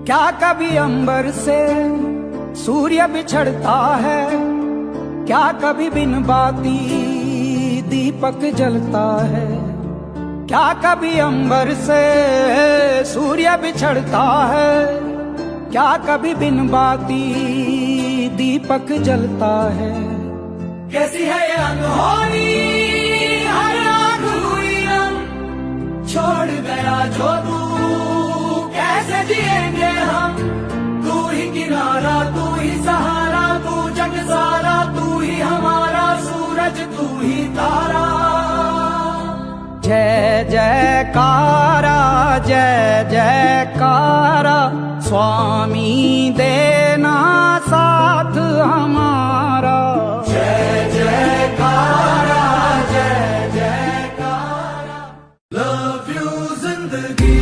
क्या कभी अंबर से सूर्य बिछड़ता है, क्या कभी बिन बाती दीपक जलता है। क्या कभी अंबर से सूर्य बिछड़ता है, क्या कभी बिन बाती दीपक जलता है। कैसी है ये अनहोनी हर आग हुई रंग, छोड़ गया जो तू कैसे जिएंगे हम। तू ही किनारा, तू ही सहारा, तू जग सारा, तू ही हमारा सूरज, तू ही तारा। जय जयकारा, जय जयकारा, स्वामी देना साथ हमारा। जय जयकारा, जय जयकारा। लव यू जिंदगी,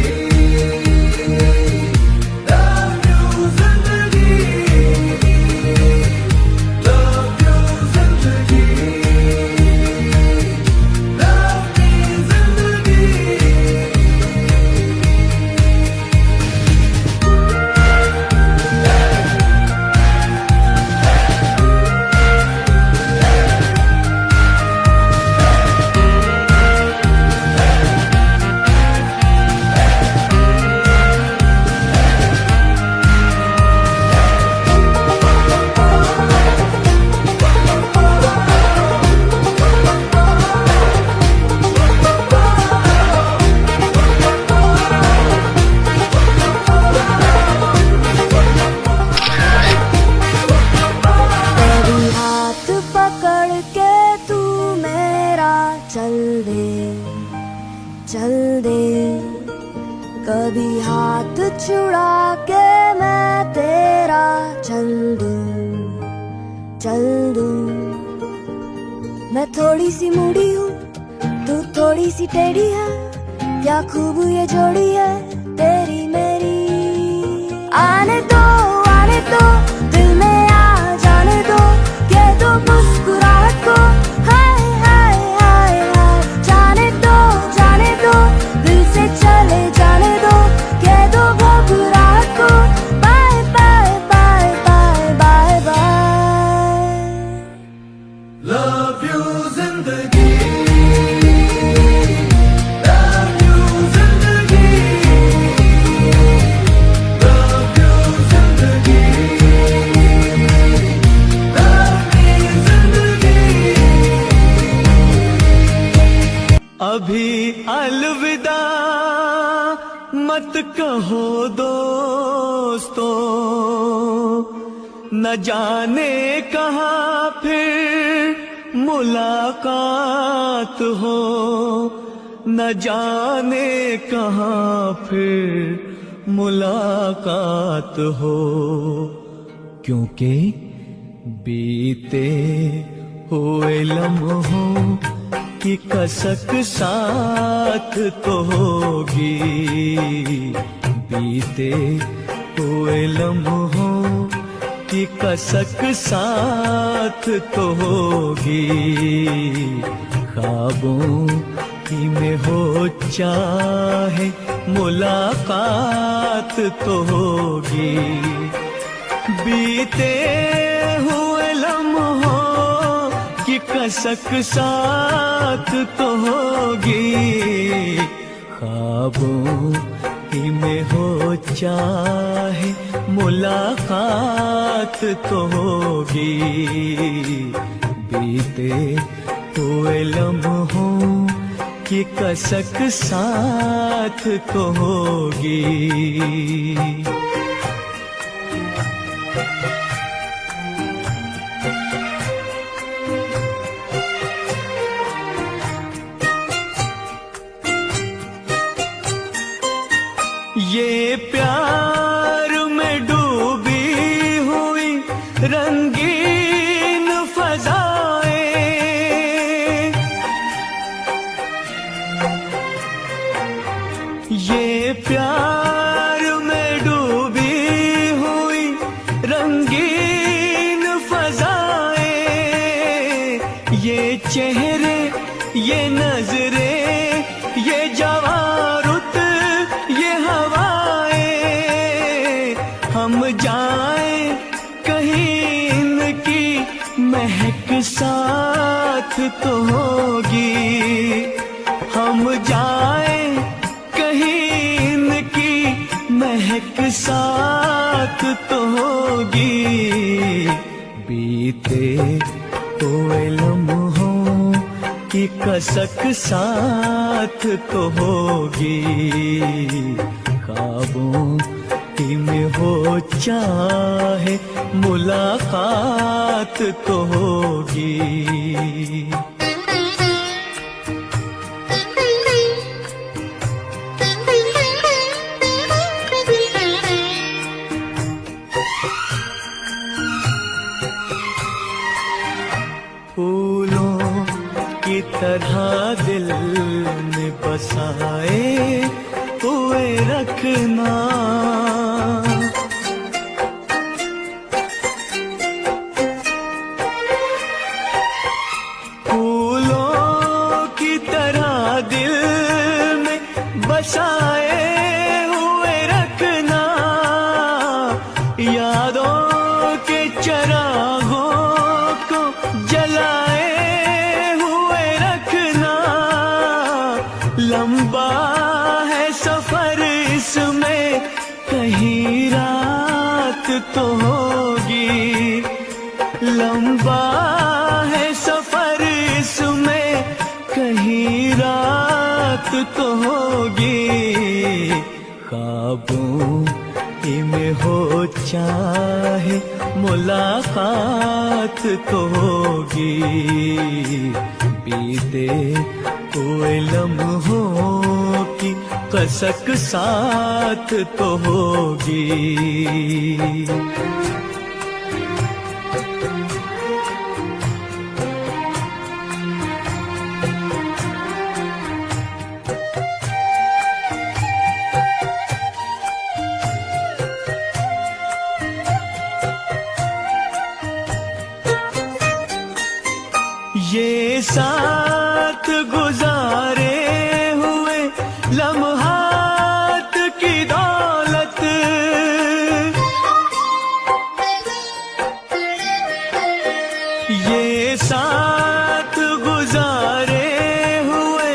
चल दे कभी हाथ छुड़ा के मैं तेरा चल दूं। मैं थोड़ी सी मूडी हूँ, तू थोड़ी सी टेढ़ी है, क्या खूब ये जोड़ी है तेरी मेरी। आने दो दिल में आ जाने दो, ये दो मुस्कुराहट को हाय हाय हाय हाय। जाने दो दिल से चले जाने दो, ये दो घबराहट को bye bye bye bye bye bye. Love you जिंदगी, अभी अलविदा मत कहो दोस्तों, न जाने कहाँ फिर मुलाकात हो, न जाने कहाँ फिर मुलाकात हो। क्योंकि बीते हुए लम्हों की कसक साथ तो होगी, बीते हुए लम्हों की कसक साथ तो होगी। ख्वाबों की में हो चाहे मुलाकात तो होगी, बीते हुए लम्हों की कसक साथ तो होगी। ख्वाबों ही में हो चाहे मुलाकात तो होगी, बीते हुए लम्हों की कसक साथ तो होगी। ये प्यार में डूबी हुई रंगीन फजाएं, ये प्यार में डूबी हुई रंगीन फजाएं, ये चेहरे, ये नजरें, ये जवारुत, ये हवाएं, हम जाएं कहीं इनकी महक साथ तो होगी, हम जाएं कहीं इनकी महक साथ तो होगी, बीते हुए लम्हों की कसक साथ तो होगी, ख्वाबों ही में हो चाहे मुलाकात तो होगी। फूलों की तरह दिल में बसाए हुए रखना, फूलों की तरह दिल में बसाए हुए रखना, यादों के चरागों को जलाए हुए रखना, लंबा है सफर इसमें कहीं रात तो होगी, लंबा है सफर इसमें कहीं रात तो होगी, ख्वाबों ही में हो चाहे मुलाकात तो होगी, बीते हुए लम्हों की कसक साथ तो होगी। ये साथ गुजारे हुए लम्हात की दौलत, ये साथ गुजारे हुए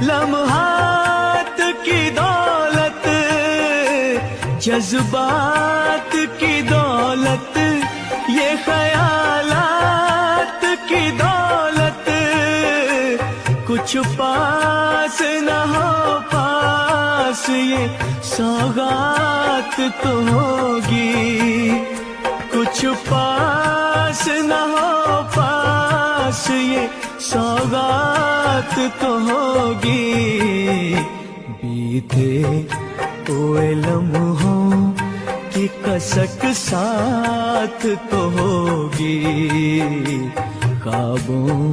लम्हात की दौलत, जज्बात की दौलत, ये ख्यालात की दौलत, कुछ पास न हो पास ये सौगात तो होगी, कुछ पास न हो पास ये सौगात तो होगी, बीते हुए लम्हों की कसक साथ तो होगी, ख्वाबों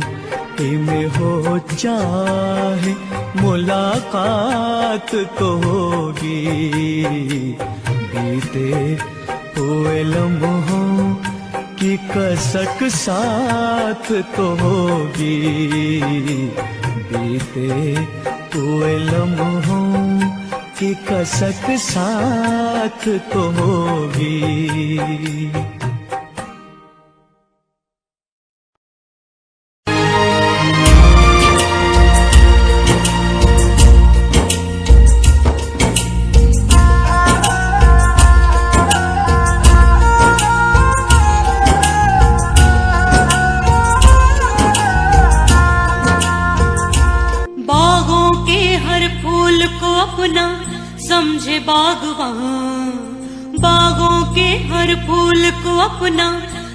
ही में हो चाहे मुलाकात तो होगी, बीते हुए लम्हों की कसक साथ तो होगी, बीते हुए लम्हों की कसक साथ तो होगी। अपना समझे बागवान, बागों के हर फूल को अपना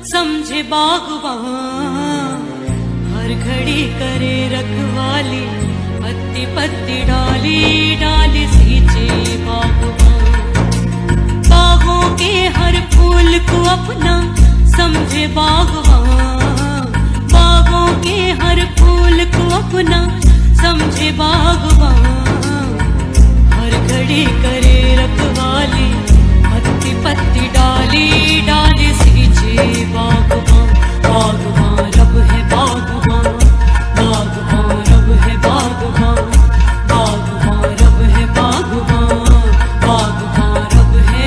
समझे बागवान, हर घड़ी करे रखवाली, पत्ती पत्ती डाली डाली सींचे बागवान। फूल को अपना समझे बागवान, बागों के हर फूल को अपना समझे बागवान, हर घड़ी करे रखवाली, पत्ती पत्ती डाली डाली सींचे बागवान, बागवान रब है बागवान, बागवान रब है बागवान, बागवान रब है बागवान, बागवान रब है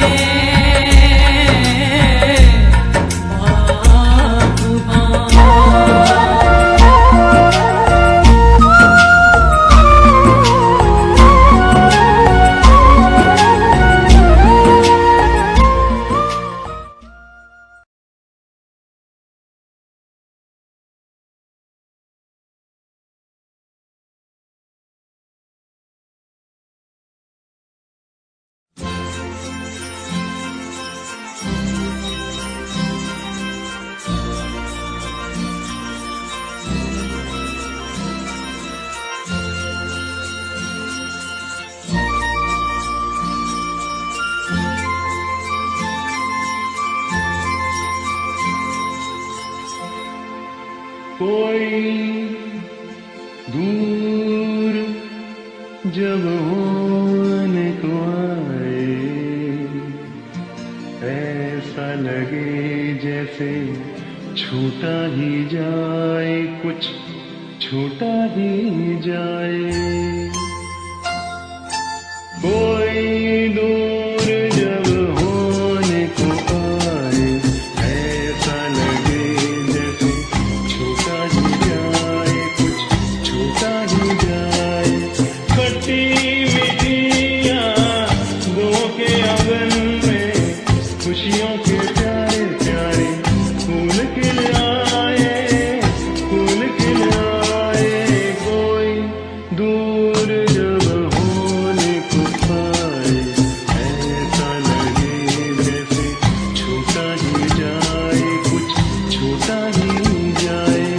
कोई दूर जब होने को आए, ऐसा लगे जैसे छूटा ही जाए, कुछ छूटा ही जाए। कोई दूर जब होने को आए, ऐसा लगे जैसे छूटा ही जाए, कुछ छूटा ही जाए। खट्टी मीठी यादों के आंगन में खुशियों के प्यारे प्यारे फूल खिल आए, फूल खिल आए। कोई दूर जब होने को पाए, ऐसा लगे जैसे छूटा ही जाए, कुछ छूटा ही जाए।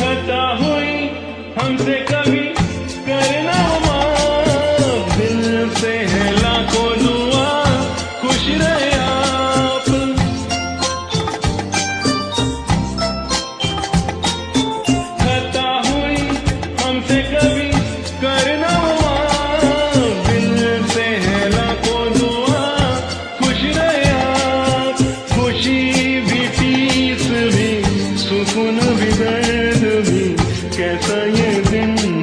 खता हुई हमसे कभी करना माफ, दिल से है लाखों दुआ, खुश रहे आप। खता हुई हमसे कभी करना माफ, दिल से है लाखों दुआ, खुश रहे आप। खुशी भी पीस भी सुकून भी दर्द भी, कैसा ये दिन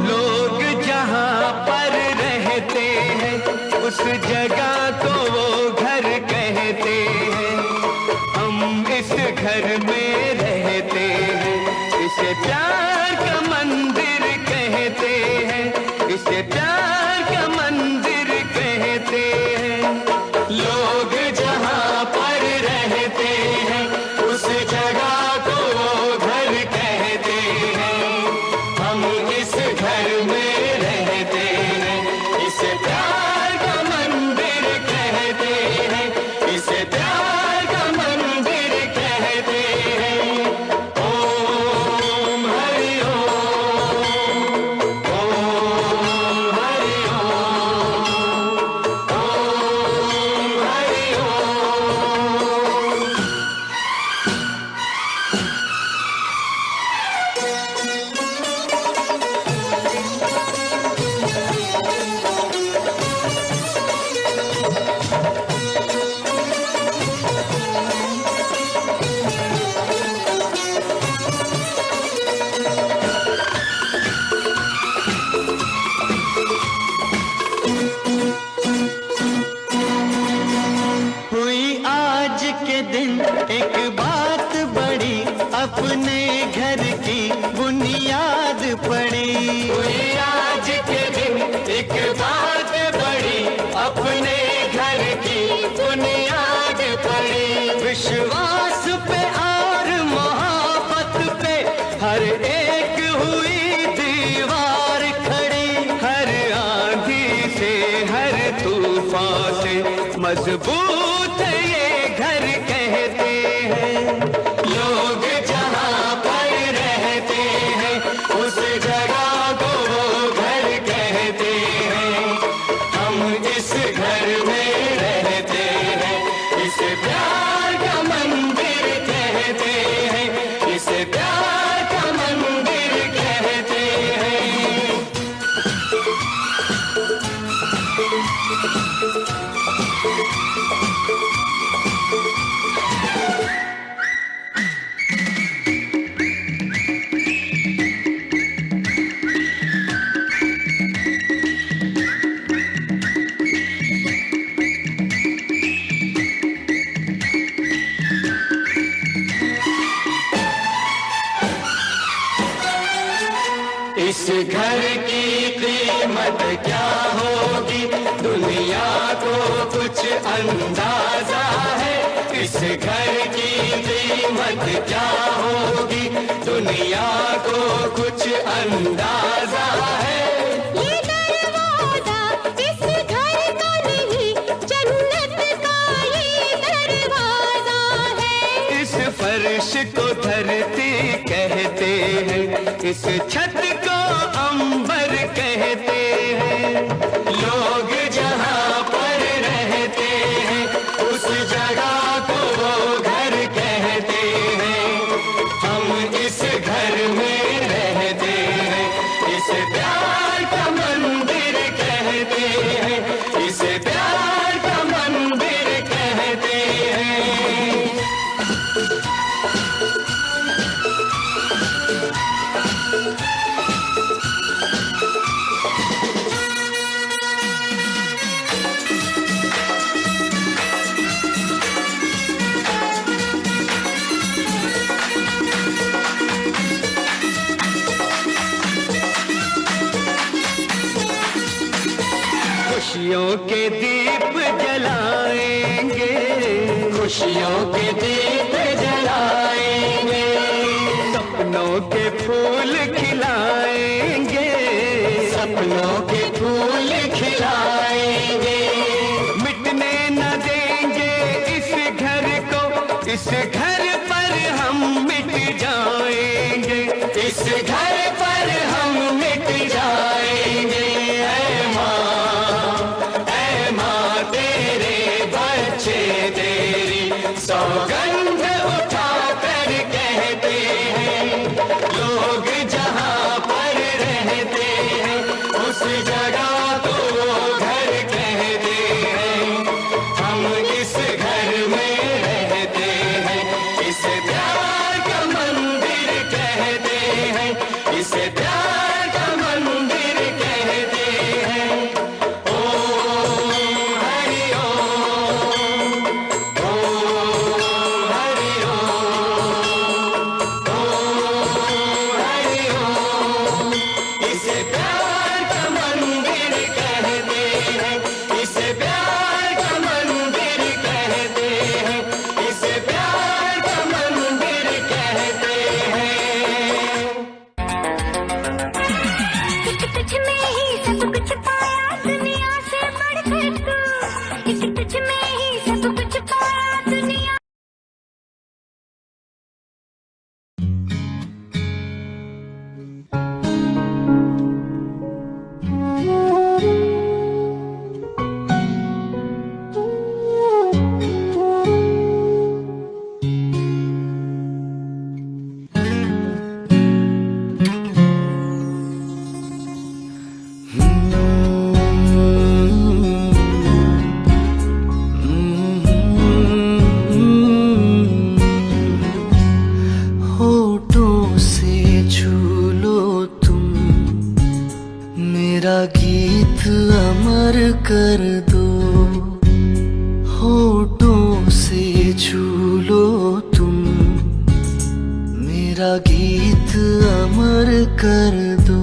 लोग जहाँ पर रहते हैं उस जगह को वो घर कहते हैं। हम इस घर में रहते हैं, इसे प्यार का मंदिर कहते हैं, इसे प्यार का मंदिर कहते हैं। लोग जहाँ पर रहते हैं उस जगह को वो घर कहते हैं। हम इस घर में रहते हैं, इसे प्यार का मंदिर कहते हैं, इसे प्यार का मंदिर कहते हैं। ओम हरि ओम, ओम हरि ओम, ओम हरि ओम। हुई आज के दिन एक बात बड़ी, अपने घर की बुनियाद पड़ी। हुई आज के दिन एक बात बड़ी, अपने घर की बुनियाद पड़ी। विश्वास पे और मोहब्बत पे हर एक हुई दीवार खड़ी। हर आंधी से हर तूफान से मजबूत ये घर कहते हैं। लोग जहाँ पर रहते हैं उस जगह को वो घर कहते हैं। हम इस घर में रहते हैं, इसे प्यार का मंदिर कहते हैं, इसे प्यार का मंदिर कहते हैं। इस घर की कीमत क्या होगी दुनिया को कुछ अंदाजा है। इस घर की कीमत क्या होगी दुनिया को कुछ अंदाजा है। ये दरवाजा इस घर का नहीं, जन्नत का ये दरवाजा है। इस फर्श को धरती कहते हैं, इस छत को अंबर कहते हैं। लोग जहाँ पर रहते हैं उस जगह को वो घर कहते हैं। हम इस घर में रहते हैं, इसे प्यार का मंदिर कहते हैं, इसे प्यार का मंदिर कहते हैं। खुशियों के दीप जलाएंगे, खुशियों के दीप जलाएंगे। सपनों के फूल खिलाएंगे, सपनों के फूल खिलाएंगे। मिटने न देंगे इस घर को, इस घर पर हम मिट जाएंगे, इस घर पर हम मिट जाएंगे। ऐ माँ तेरे बच्चे तेरी सौगंध उठा कर कहते हैं। लोग जहाँ पर रहते हैं उस जगह को वो घर कहते हैं। हम इस घर में रहते हैं, कर दो,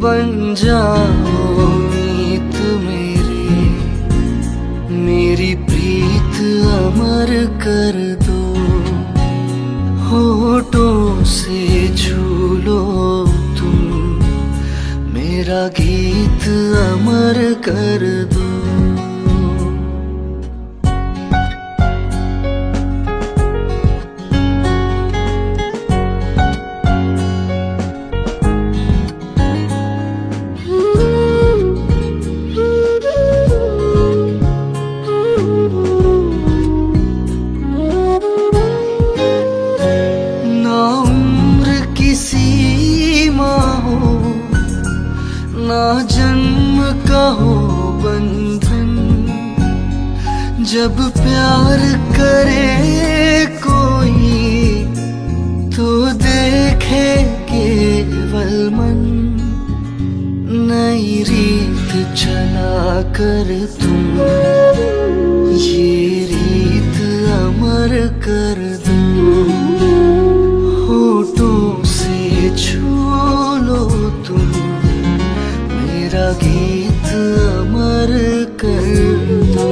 बन जाओ मीत मेरी, मेरी प्रीत अमर कर दो। होठों से छू लो तुम, मेरा गीत अमर कर दो। ना उम्र की सीमा हो, ना जन्म का हो बंधन, जब प्यार करे कोई तो देखे केवल मन। नई रीत चला कर तुम, ये रीत अमर कर दो। होठों से छू लो तुम, मेरा गीत अमर कर दो।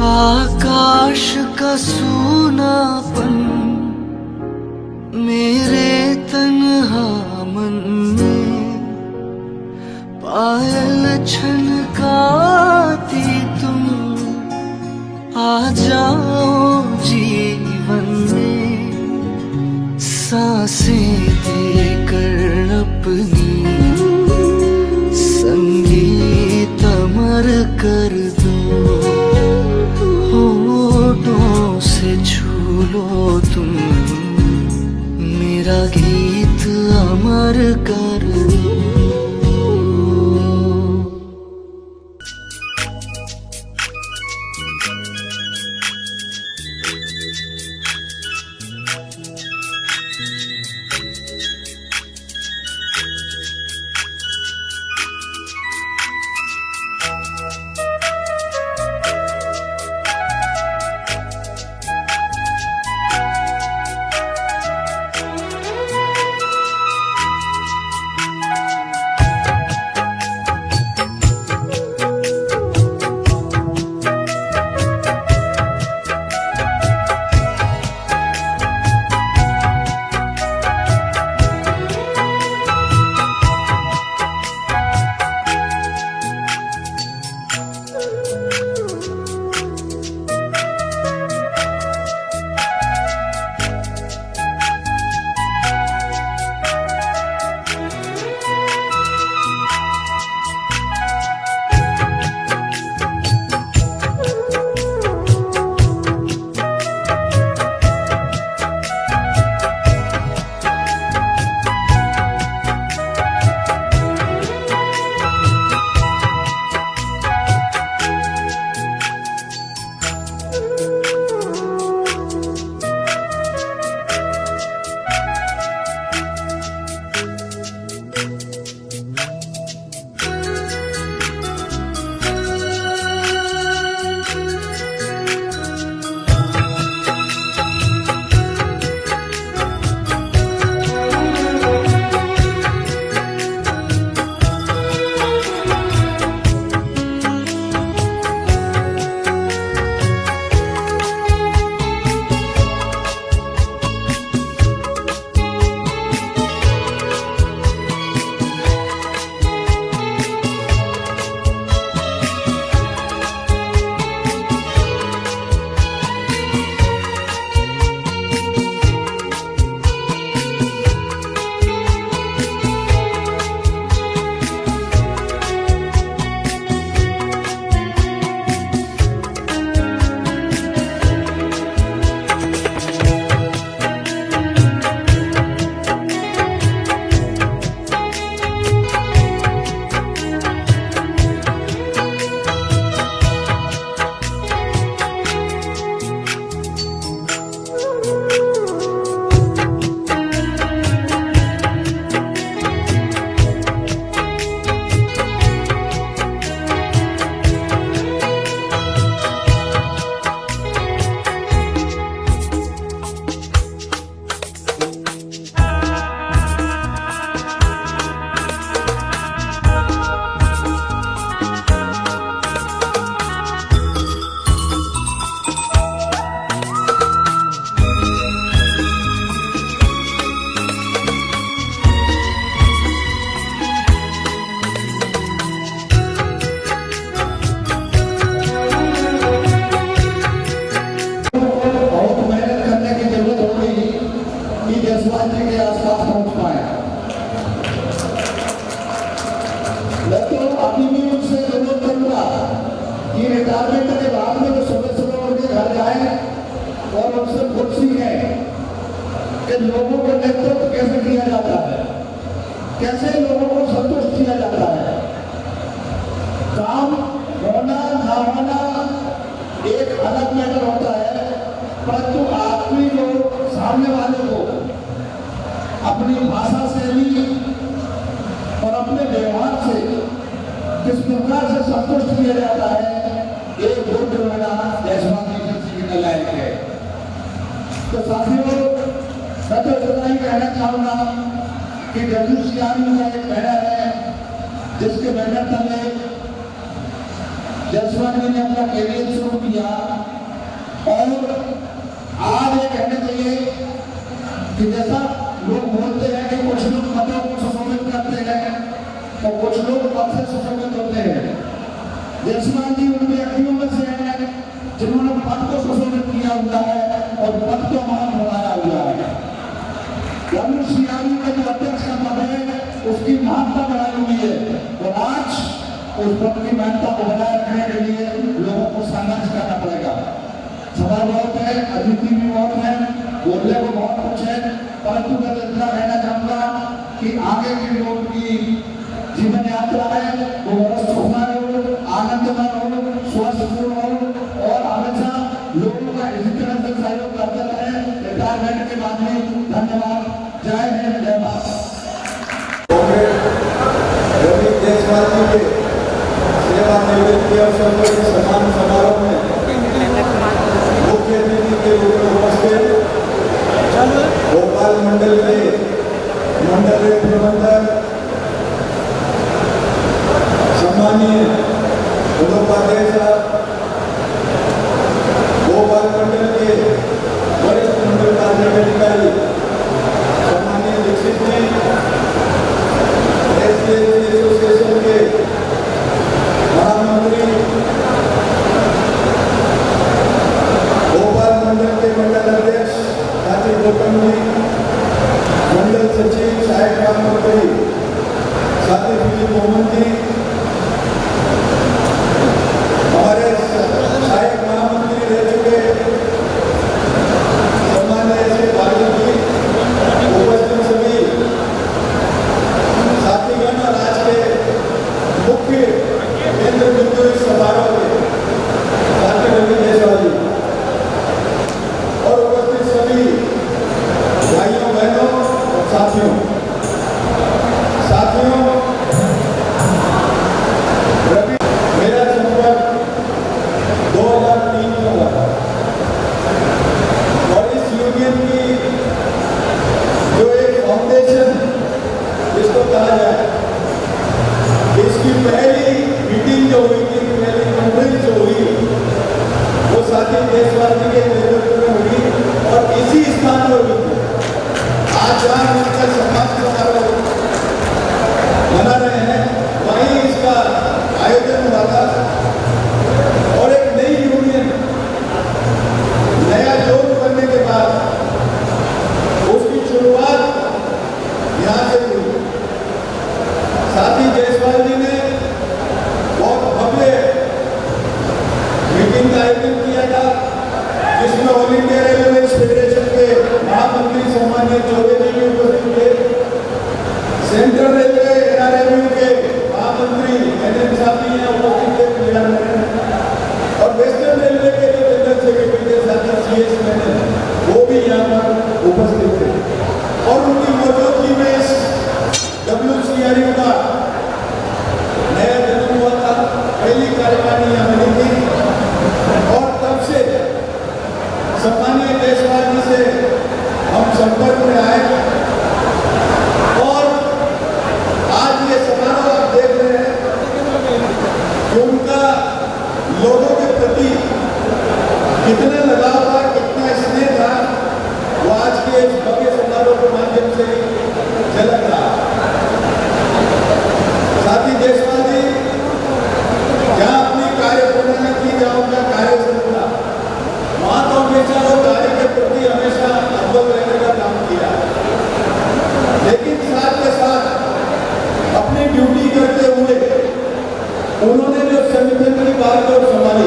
आकाश का सूनापन मेरे तन्हा मन में, पायल छनकाती तुम, आ जाओ जीवन में। सांसें देकर अपनी संगीत अमर कर दो। होठों से छू लो तुम, मेरा गीत अमर कर दो। कि रिटायरमेंट के बाद में तो सुबह सुबह उनके घर जाए और उनसे खुद सीखें कि लोगों को नेतृत्व कैसे किया जाता है, कैसे लोगों को संतुष्ट किया जाता है। काम होना ना होना एक अलग मैटर होता है, परंतु आदमी को, सामने वाले को अपनी भाषा शैली और अपने व्यवहार से किस प्रकार से संतुष्ट किया जाता है, एक गुण जो है ना जायसवाल जी सीखने लायक है। तो साथियों, मैं तो इतना ही कहना चाहूंगा कि WCRU का एक बैनर है जिसके बैनर तले जायसवाल जी ने अपना कैरियर शुरू किया और आज ये कहना चाहिए कि जैसा लोग बोलते हैं कि कुछ लोग मतों को सुशोभित करते हैं तो कुछ लोग पद से सुशोभित होते हैं। जायसवाल जी उन व्यक्तियों में से हैं जिन्होंने पद को सुशोभित किया हुआ है और पद को महान बनाया हुआ है। WCRU का जो अध्यक्ष का पद है उसकी महत्ता बढ़ाई हुई है और आज उस पद की महत्ता को बनाए रखने के लिए लोगों को संघर्ष करना पड़ेगा। सवाल बहुत है, अतिथि भी बहुत है, बोलने को बहुत कुछ है, परंतु मैं इतना कहना चाहूंगा कि आगे की लोग की जीवन यात्रा है वो बहुत सुखमय हो, आनंदमय हो, स्वस्थपूर्ण हो और हमेशा लोगों का इसी तरह से सहयोग करते रहे रिटायरमेंट के बाद में। धन्यवाद। जय हिंद, जय भारत। रवि जायसवाल जी के सेवानिवृत्ति के अवसर पर सम्मान समारोह में मुख्य अतिथि के रूप में उपस्थित भोपाल मंडल के मंडल प्रबंधक सम्मानीय उपाध्याय साहब, भोपाल मंडल के वरिष्ठ मंडल कार्यकारी सम्मानीय दीक्षित जी, एसोसिएशन के महामंत्री, भोपाल मंडल के मंडल अध्यक्ष साथी गौतम जी, मंडल सचिव सहायक महामंत्री साथी दिलीप मोहन जी, हमारे सहायक महामंत्री रह चुके सम्मान्य श्री भागवत जी, उपस्थित सभी साथीगण और आज के मुख्य केंद्र बिंदु इस समारोह के साथी रवि जायसवाल जी और उपस्थित सभी भाइयों बहनों और साथियों, रवि मेरा संपर्क 2003 में हुआ था और इस यूनियन की जो एक फाउंडेशन जिसको कहा जाए, इसकी पहली मीटिंग जो हुई थी, पहली कॉन्फ्रेंस जो हुई वो साथी जायसवाल जी के नेतृत्व में हुई और इसी स्थान पर हुई थी। आज जहाँ मिलकर सम्मान समारोह मना रहे हैं वहीं इसका आयोजन हुआ था और एक नई यूनियन, नया जोड़ बनने के बाद उसकी शुरुआत यहाँ से हुई। साथी जायसवाल जी ने बहुत भव्य मीटिंग का आयोजन किया था जिसमें ऑल इंडिया रेलवे फेडरेशन के महामंत्री सम्मानीय चौबे जी भी उपस्थित थे, सेंट्रल रेलवे NRMU के महामंत्री NN साहब भी यहाँ उपस्थित थे और वेस्टर्न रेलवे के जो जनरल सेक्रेटरी थे साथी CS मेनन वो भी यहाँ पर उपस्थित थे और उनकी मौजूदगी में इस WCRU का नया जन्म हुआ था। पहली कार्यकारिणी यहाँ मिली थी और तब से सम्मानीय जायसवाल जी से हम संपर्क में आए और आज ये समारोह आप देख रहे हैं कि उनका लोगों के प्रति कितना लगाव था, कितना स्नेह था, वो आज के इस भव्य समारोह के माध्यम से झलक रहा। साथी जायसवाल जी जहाँ अपनी कार्य प्रणाली की, जहाँ उनका कार्य संपना, वहाँ तो हमेशा वो कार्य के प्रति हमेशा अव्वल रहने का काम किया, लेकिन साथ के साथ अपनी ड्यूटी करते हुए उन्होंने जो संगठन की बात और संभाली,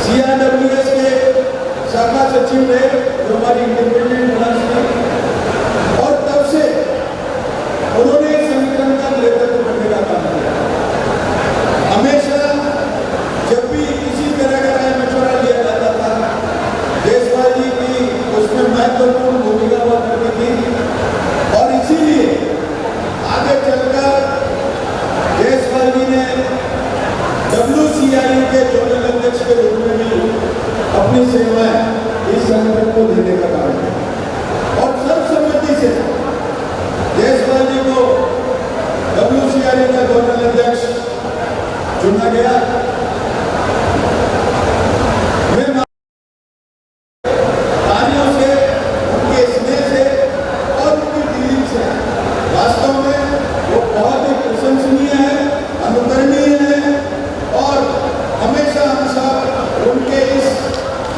CRWS के शाखा सचिव रहे जो हमारी इंडिपेंडेंट ब्रांच थी, और तब से उन्होंने इस संगठन का नेतृत्व करने का काम किया। हमेशा जब भी किसी तरह का राय मशवरा लिया जाता था, देशपाल जी की उसमें महत्वपूर्ण भूमिका हुआ करती थी, और इसीलिए आगे चलकर देशपाल जी ने WCIU के जोनल अध्यक्ष के रूप में भी अपनी सेवाएं इस संगठन को देने का काम किया, और सर्वसम्मति से देशपाल जी को WCIU का जोनल अध्यक्ष चुना गया। मैं कार्यों से, उनके स्नेह से और उनकी डीलिंग से वास्तव में वो बहुत ही प्रशंसनीय है, अनुकरणीय है, और हमेशा हम सब उनके इस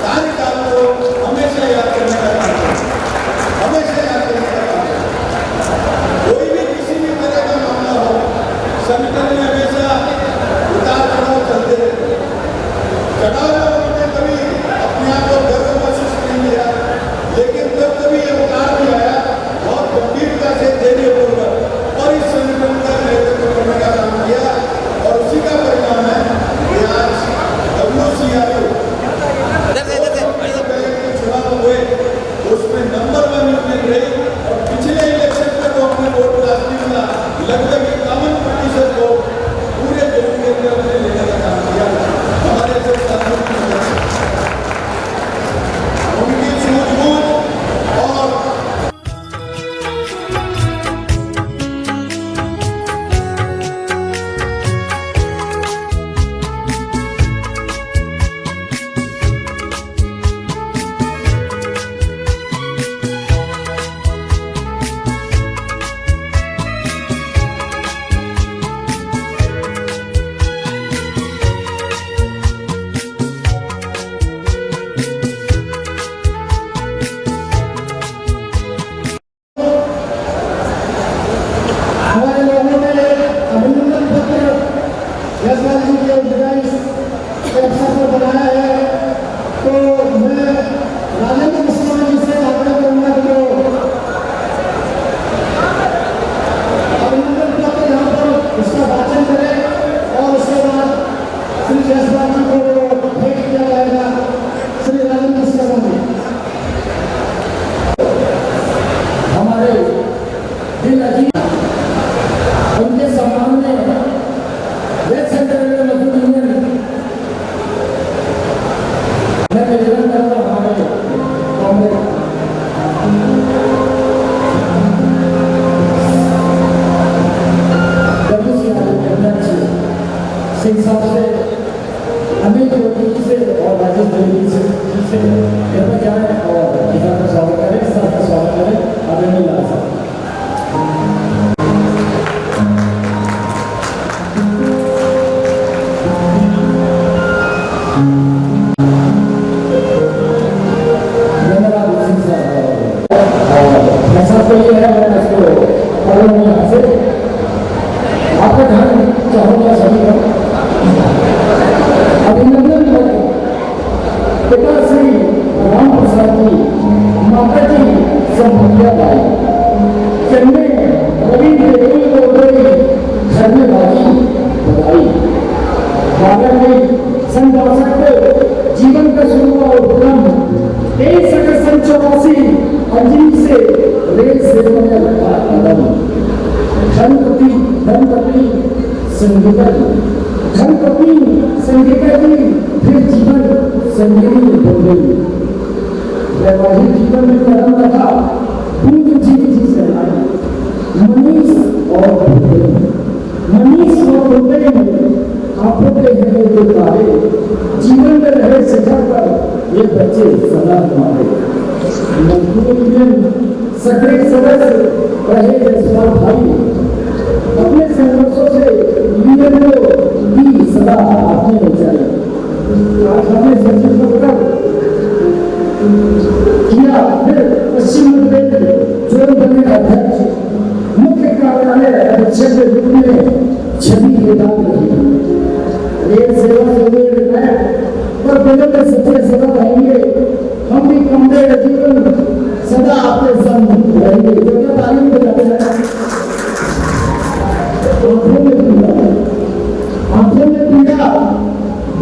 कार्यकाल को हमेशा याद करने का काम करें, हमेशा याद करने का काम करें। कोई भी किसी भी तरह का मामला हो, संगठन में हमेशा उतार चढ़ाव चलते रहते हैं। चढ़ाव में कभी अपने आप को गर्व महसूस नहीं किया, लेकिन जब कभी ये उतार भी आया बहुत गंभीरता से धैर्यपूर्वक और इस संगठन का नेतृत्व करने का काम किया, और उसी का परिणाम है कि आज WCIU चुनाव हुए उसमें नंबर 1 यूनियन रही, और पिछले इलेक्शन में तो अपने वोट कास्टिंग का लगभग 51% वोट पूरे जम्मू के अंदर हमने लेने का काम किया। हमारे सब साथियों की मदद से, उनकी सूझबूझ और हमारे लोगों ने अभिनंदन पत्र देशपाल जी के ऑर्गेनाइज के अवसर पर बनाया है, तो मैं राजेंद्र मिश्रा जी से आग्रह करूंगा कि अभिनंदन पत्र यहाँ पर उसका वाचन करें, और उसके बाद श्री देशपाल जी को भेंट किया जाएगा। श्री राजेंद्र मिश्रा जी हमारे दिल अजीत, उनके सम्मान में वेस्ट सेंट्रल रेलवे मजदूर यूनियन मैं निवेदन करूंगा हमारे कांग्रेस WCIU के अध्यक्ष सिंह साहब से, अमित जोगी जी से और राजेश जोगी जी से कृपया जाएं और गीता का स्वागत करें, सर का स्वागत करें। आदरणीय लाल साहब। ऐसा तो ये है, मैं इसको पढ़ूंगा यहाँ से, आपका ध्यान चाहूंगा सभी का। अभिनंदन पत्र पिता श्री राम प्रसाद जी, माता जी संभलिया बाई, चंदे रवि देवी को गई घर में बाजी बधाई, बागर में सन 62 जीवन का शुरू और उपक्रम 23 अगस्त सन 84 अंजलि से रेल सेवा में रखा कदम, धनपति संगीता जी फिर जीवन संगीनी हो गई। वैवाहिक जीवन में कदम रखा पूर्ण जी से मनीष और भूपेन आंखों के हरे जो तारे, जीवन में रहे शिखर पर ये बच्चे सदा हमारे। मजदूर यूनियन सक्रिय सदस्य रहे देशपाल भाई, अपने संघर्षों से यूनियन को दी सदा आपने ऊंचाई। आज हमने संकल्प किया, फिर पश्चिम रेल जोन बने अध्यक्ष, मुख्य कार्यालय अध्यक्ष के रूप में छवि प्रदान रही।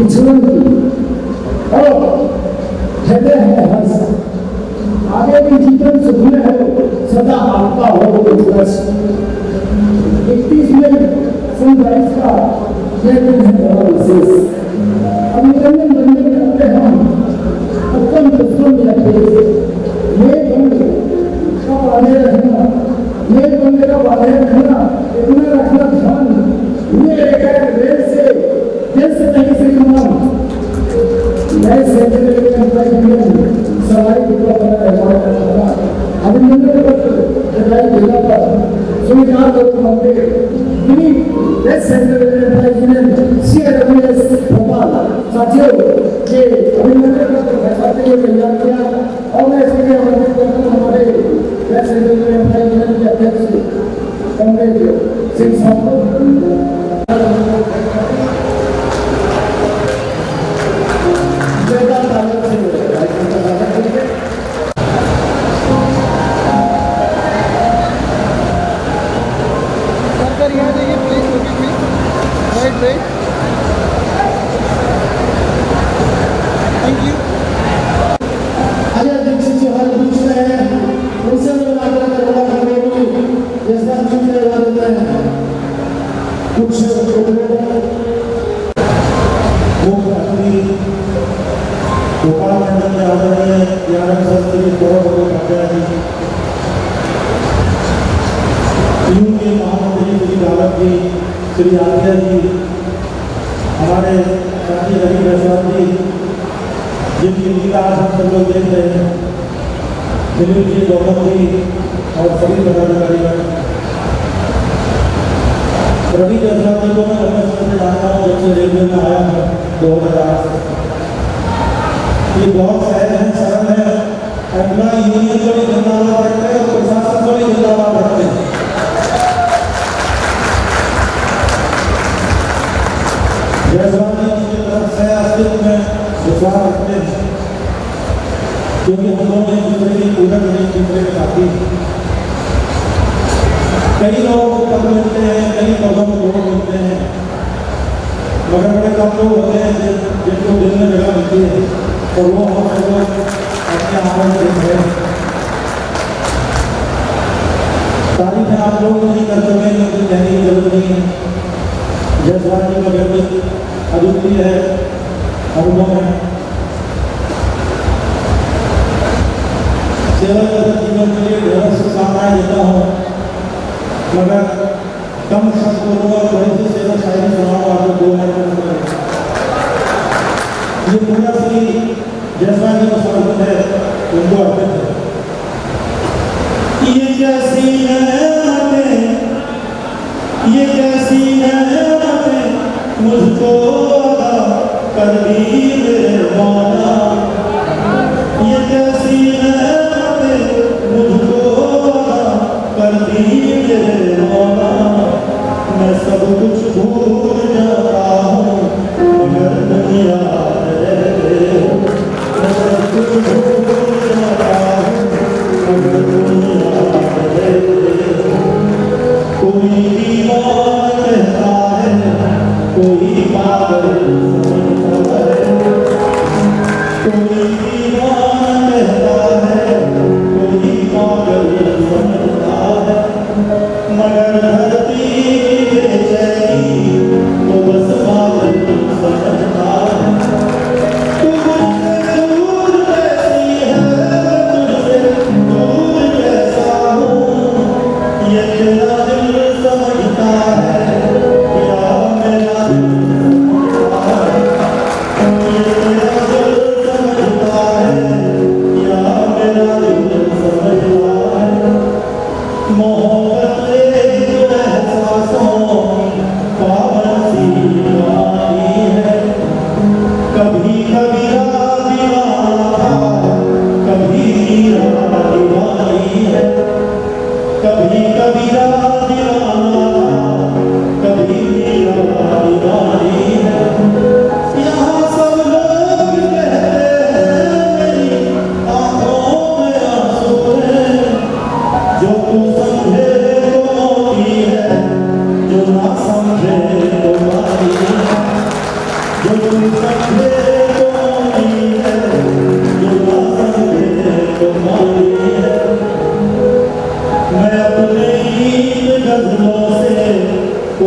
विचलन की और हृदय है हर्ष। आगे भी जीवन सुखमय हो, सदा आपका हो उत्कर्ष। 31वें सनराइज का यह दिन है बड़ा विशेष। अभिनंदन बंदन करते हम उत्तम पुष्पम रखते ये बंद का वादे रखना, ये बंद का वादे रखना, इतना रखना ध्यान, ये एक रेल से दिल से नहीं से कमाम। मैं सेक्रेटरी के एम्प्लॉय सवाई को अपना अभिनंदन करते सवाई जिला पर स्वीकार करते होंगे इन्हीं best secretary employ CRWS Bhopal साथियों ये अभिनंदन करते हुए तैयार किया और मैं इसके लिए अभिनंदन करता हूँ हमारे बेस्ट सेक्रेटरी एम्प्लॉय के अध्यक्ष कॉमरेड सिंह साहब को। भोपाल मंडल में आदरणीय यारन शास्त्री बहुत के महामंत्री श्री रावत जी, श्री आदित्य जी, हमारे साथी रवि प्रसाद जी जिनकी लीला आज हम सब लोग देख रहे हैं, दिलीप जी, गौतम जी और सभी पदाधिकारीगण। रवि प्रसाद जी को मैं लंबे समय से जानता हूँ, जब से रेलवे में आया हूँ 2008 से। ये बहुत सहज है, सरल है, अपना यूनियन को भी जिंदाबाद रखते हैं और प्रशासन को भी जिंदाबाद रखते हैं। जयसवाल जी की तरफ से अस्तित्व में विश्वास रखते हैं, क्योंकि हम लोग एक दूसरे की पूरक नहीं, दूसरे के साथी। कई लोगों को पद मिलते हैं, कई पदों को लोग मिलते हैं, मगर बड़े कम लोग होते हैं जिनको दिल में जगह मिलती है और वो हम सब लोग अपने आनंद देते हैं। तारीफ आप लोग नहीं करते हुए क्योंकि कहने की जरूरत नहीं है। जयसवाल जी का व्यक्ति अद्वितीय है, अनुभव है। सेवागत जीवन के लिए ढेरों शुभकामनाएं देता हूँ, मगर कम शब्द बोलूँगा और बड़ी सी सेवा शायरी सुनाऊंगा आपको 2 मिनट में। ये पूरा श्री जयसवाल जी को समर्पित है, उनको अर्पित है। ये कैसी नेमतें, ये कैसी नेमतें मुझको अता कर दी मेरे मौला। ये कैसी नेमतें मुझको अता कर दी मेरे मौला। मैं सब कुछ भूल जाता हूँ मगर नहीं याद रहते। मैं सब कुछ भूल जाता हूँ मगर नहीं याद रहते। कोई दीवान कहता है, कोई पागल समझता है। कोई दीवान कहता है, कोई पागल समझता है। मगर धरती की बेचैनी तो बस पागल समझता है। तू मुझसे दूर कैसी है, तुझसे दूर कैसा हूँ, ये तेरा दिल समझता है, या मेरा दिल समझता है। कोई समझे तो नहीं है, जो ना समझे तो मानी है। मैं अपने ही गजलों से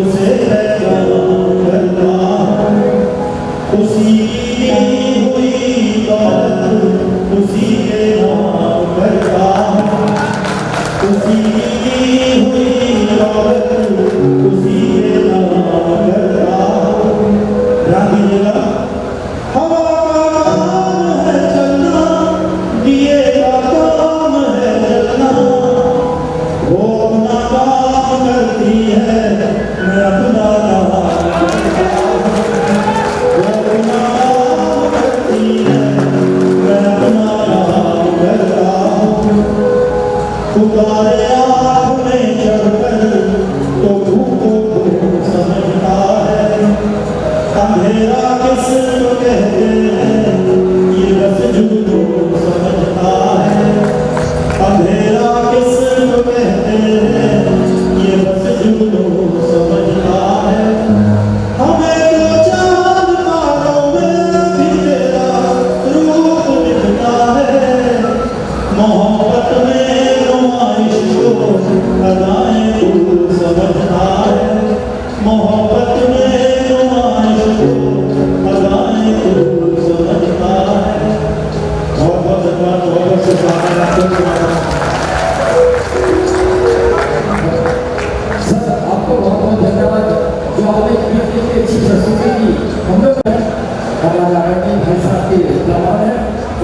उसे पहचान करता हूँ, उसी की हुई दौलत उसी के नाम करता हूँ, उसी की हुई दौलत उसी के नाम करता हूँ। रानीला हवा का काम है चलना, दिए का काम है जलना, वो अपना काम करती है, मैं अपना काम करता हूँ। वो अपना काम करती है, मैं अपना काम करता हूँ। पुकारे आँख में चढ़कर तो धूप को समझता है, अंधेरा किसको कहते हैं ये बस जुगनू समझता है। अंधेरा किसको कहते हैं ये बस जुगनू समझता है। हमें तो चांद तारों में भी तेरा रूप दिखता है, मोहब्बत में नुमाइश को अदाएं तू समझता है, मोहब्बत में नुमाइश को अदाएं तू समझता है। बहुत बहुत धन्यवाद, बहुत बहुत शुभकामनाएं आपको। सर आपको बहुत बहुत धन्यवाद जो आपने इतनी अच्छी प्रस्तुति की। हम लोग हमारा रणदीप भाई साहब के मेहमान है,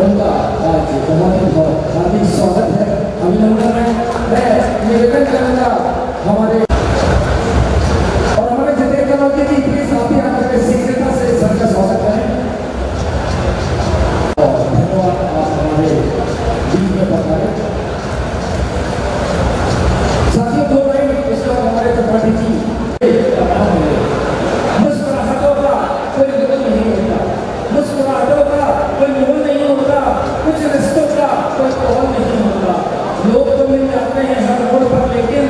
उनका आज बहुत ही हार्दिक स्वागत है, अभिनंदन है। मैं निवेदन करूँगा हमारे और हमारे जितेंद्र कनौजे जी प्लीज आप भी आकर के शीघ्रता से सर का स्वागत करें। और धन्यवाद आप हमारे बीच में पधारे। साथियों दो लाइन इसके बाद हमारे त्रिपाठी जी मुस्कुराहटों का कोई मोल नहीं होता, मुस्कुराहटों का कोई मोल नहीं होता, कुछ रिश्तों का कोई तोल नहीं होता। लोग तो मिल जाते हैं हर मोड़ पर, लेकिन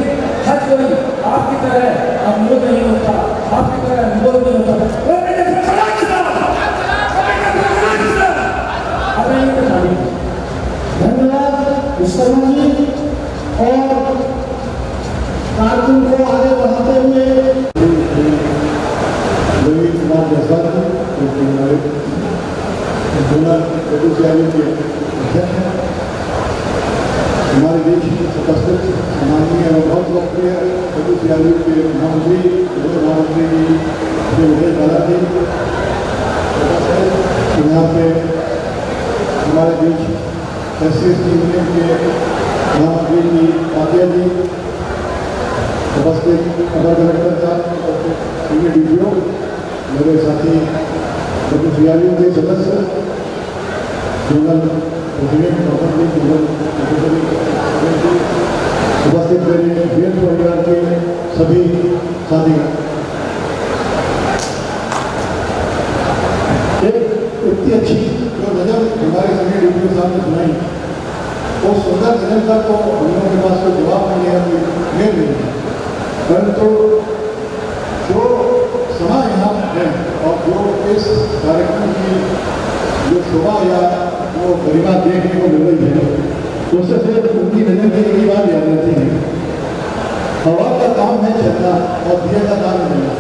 हर कोई आपकी तरह अनमोल नहीं होता, आपकी तरह अनमोल नहीं होता। धन्यवाद विश्वकर्मा जी और कार्यक्रम को आगे बढ़ाते हुए रवि कुमार जायसवाल जो कि हमारे जोनल बेगूसराय के अध्यक्ष हैं, हमारे देश की उपस्थित माननीय और बहुत लोकप्रिय बेगूसराय के महामंत्री प्रधानमंत्री श्री उदय बालाजी यहाँ पे हमारे बीच SC यूनियन के प्रधानमंत्री जी पाटिया जी उपस्थित, अपर कलेक्टर साहब, सीनियर DPO, मेरे साथी बेगूसराय के सदस्य, जोनल प्रेसिडेंट उपस्थित मेरे वीर परिवार के सभी साथी। इतनी अच्छी जो नजर हमारे सभी DPO साहब ने सुनाई, वो सुंदर नजर का तो हम लोगों के पास कोई जवाब नहीं है, परंतु जो समा यहाँ है और जो इस कार्यक्रम की जो शोभा या वो गरिमा देखने को मिल रही है, उससे सिर्फ उनकी नजर में एक ही बात याद रहती है, हवा का काम है चलना और दिया का काम है मिलना।